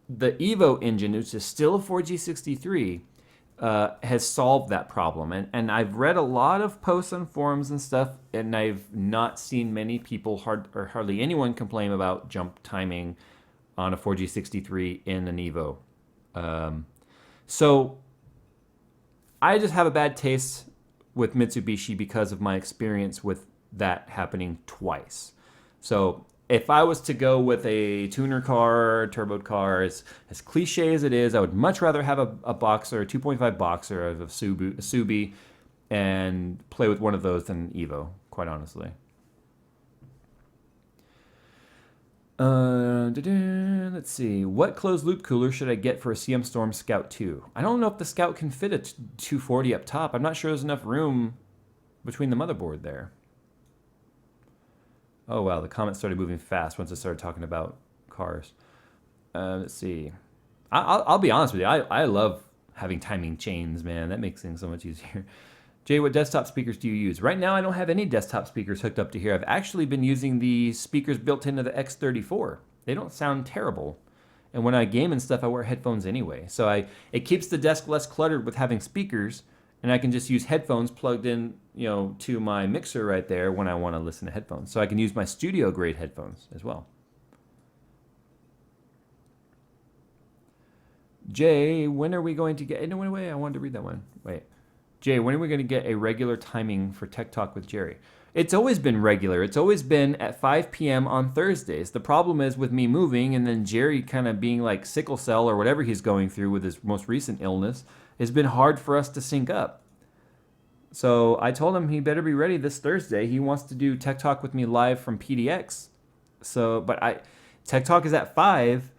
the Evo engine, which is still a 4G63, has solved that problem. And I've read a lot of posts on forums and stuff, and I've not seen many people, hardly anyone, complain about jump timing on a 4G63 in an Evo. So I just have a bad taste with Mitsubishi because of my experience with that happening twice. So if I was to go with a tuner car, turbo car, as cliche as it is, I would much rather have a Boxer, a 2.5 Boxer of a Subi, and play with one of those than an Evo, quite honestly. Let's see. What closed loop cooler should I get for a CM Storm Scout 2? I don't know if the Scout can fit a 240 up top. I'm not sure there's enough room between the motherboard there. Oh, wow. The comments started moving fast once I started talking about cars. Let's see. I'll be honest with you. I love having timing chains, man. That makes things so much easier. Jay, what desktop speakers do you use? Right now, I don't have any desktop speakers hooked up to here. I've actually been using the speakers built into the X34. They don't sound terrible. And when I game and stuff, I wear headphones anyway. So it keeps the desk less cluttered with having speakers, and I can just use headphones plugged in, to my mixer right there when I want to listen to headphones. So I can use my studio grade headphones as well. Jay, when are we going to get... No, wait, I wanted to read that one. Wait. Jay, when are we going to get a regular timing for Tech Talk with Jerry? It's always been regular. It's always been at 5 p.m. on Thursdays. The problem is with me moving and then Jerry kind of being like sickle cell or whatever he's going through with his most recent illness, it's been hard for us to sync up. So I told him he better be ready this Thursday. He wants to do Tech Talk with me live from PDX. Tech Talk is at 5,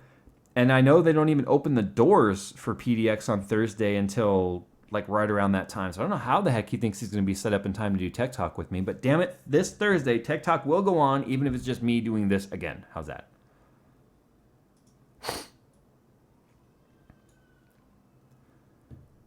and I know they don't even open the doors for PDX on Thursday until like right around that time. So I don't know how the heck he thinks he's going to be set up in time to do Tech Talk with me. But damn it, this Thursday, Tech Talk will go on, even if it's just me doing this again. How's that?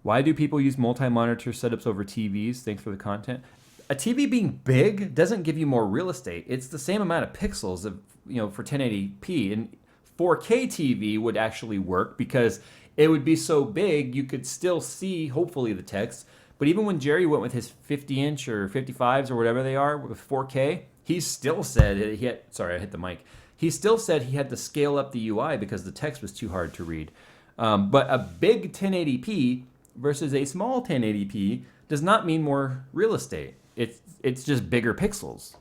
Why do people use multi-monitor setups over TVs? Thanks for the content. A TV being big doesn't give you more real estate. It's the same amount of pixels for 1080p. And 4K TV would actually work because it would be so big you could still see, hopefully, the text. But even when Jerry went with his 50-inch or 55s or whatever they are with 4K, he still said sorry, I hit the mic. He still said he had to scale up the UI because the text was too hard to read. But a big 1080p versus a small 1080p does not mean more real estate. It's just bigger pixels.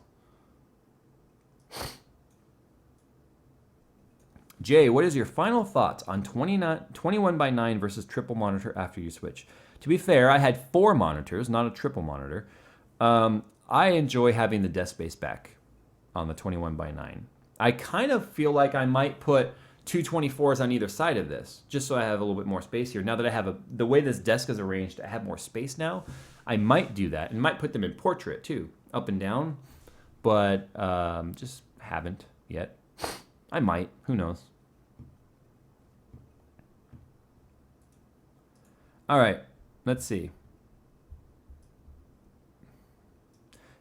Jay, what is your final thoughts on 21:9 versus triple monitor after you switch? To be fair, I had 4 monitors, not a triple monitor. I enjoy having the desk space back on the 21:9. I kind of feel like I might put 224s on either side of this, just so I have a little bit more space here. Now that I have the way this desk is arranged, I have more space now. I might do that, and might put them in portrait too, up and down, but just haven't yet. I might, who knows. All right, let's see.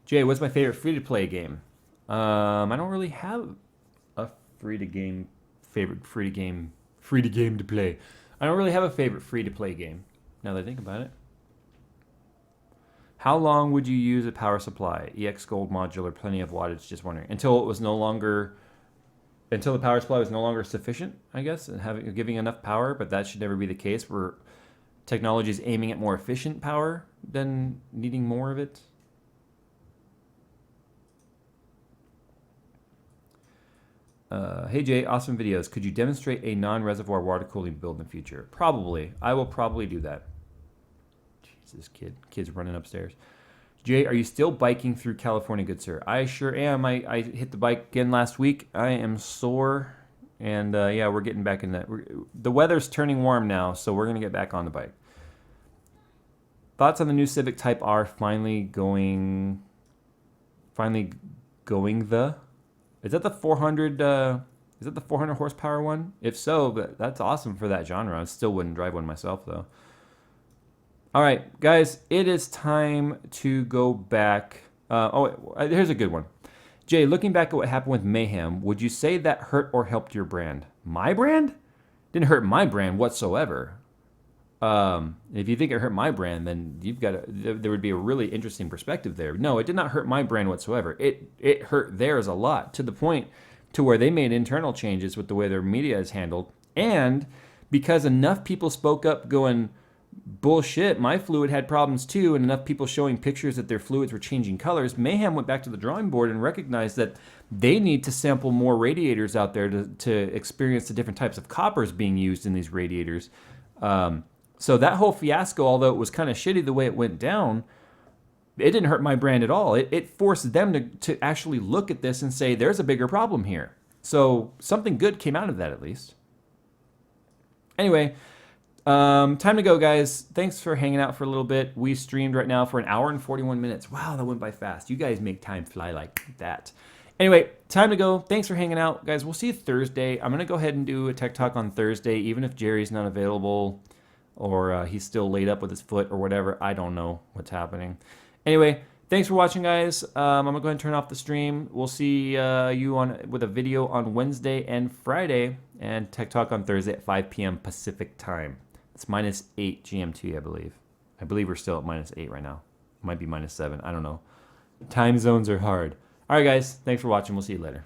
Jay, what's my favorite free-to-play game? I don't really have a free-to-game to play. I don't really have a favorite free-to-play game, now that I think about it. How long would you use a power supply? EX Gold modular, plenty of wattage, just wondering. Until it was no longer, until the power supply was no longer sufficient, I guess, and giving enough power, but that should never be the case where technology is aiming at more efficient power than needing more of it. Hey Jay, awesome videos. Could you demonstrate a non-reservoir water cooling build in the future? Probably. I will probably do that. Jesus, kid's running upstairs. Jay, are you still biking through California, good sir? I sure am. I hit the bike again last week. I am sore, and yeah, we're getting back in that. The weather's turning warm now, so we're gonna get back on the bike. Thoughts on the new Civic Type R finally going the? Is that the 400? Is that the 400 horsepower one? If so, that's awesome for that genre. I still wouldn't drive one myself though. All right, guys, it is time to go back. Here's a good one. Jay, looking back at what happened with Mayhem, would you say that hurt or helped your brand? My brand? Didn't hurt my brand whatsoever. If you think it hurt my brand, then there would be a really interesting perspective there. No, it did not hurt my brand whatsoever. It hurt theirs a lot, to the point to where they made internal changes with the way their media is handled. And because enough people spoke up going, bullshit, my fluid had problems too, and enough people showing pictures that their fluids were changing colors, Mayhem went back to the drawing board and recognized that they need to sample more radiators out there to experience the different types of coppers being used in these radiators. So that whole fiasco, although it was kind of shitty the way it went down, it didn't hurt my brand at all. It forced them to actually look at this and say, there's a bigger problem here. So something good came out of that, at least. Anyway, time to go, guys. Thanks for hanging out for a little bit. We streamed right now for 1 hour and 41 minutes. Wow, that went by fast. You guys make time fly like that. Anyway, time to go. Thanks for hanging out, guys. We'll see you Thursday. I'm going to go ahead and do a tech talk on Thursday, even if Jerry's not available or he's still laid up with his foot or whatever. I don't know what's happening. Anyway, thanks for watching, guys. I'm going to go ahead and turn off the stream. We'll see you with a video on Wednesday and Friday, and tech talk on Thursday at 5 p.m. Pacific time. It's -8 GMT, I believe. I believe we're still at -8 right now. It might be -7. I don't know. Time zones are hard. All right, guys. Thanks for watching. We'll see you later.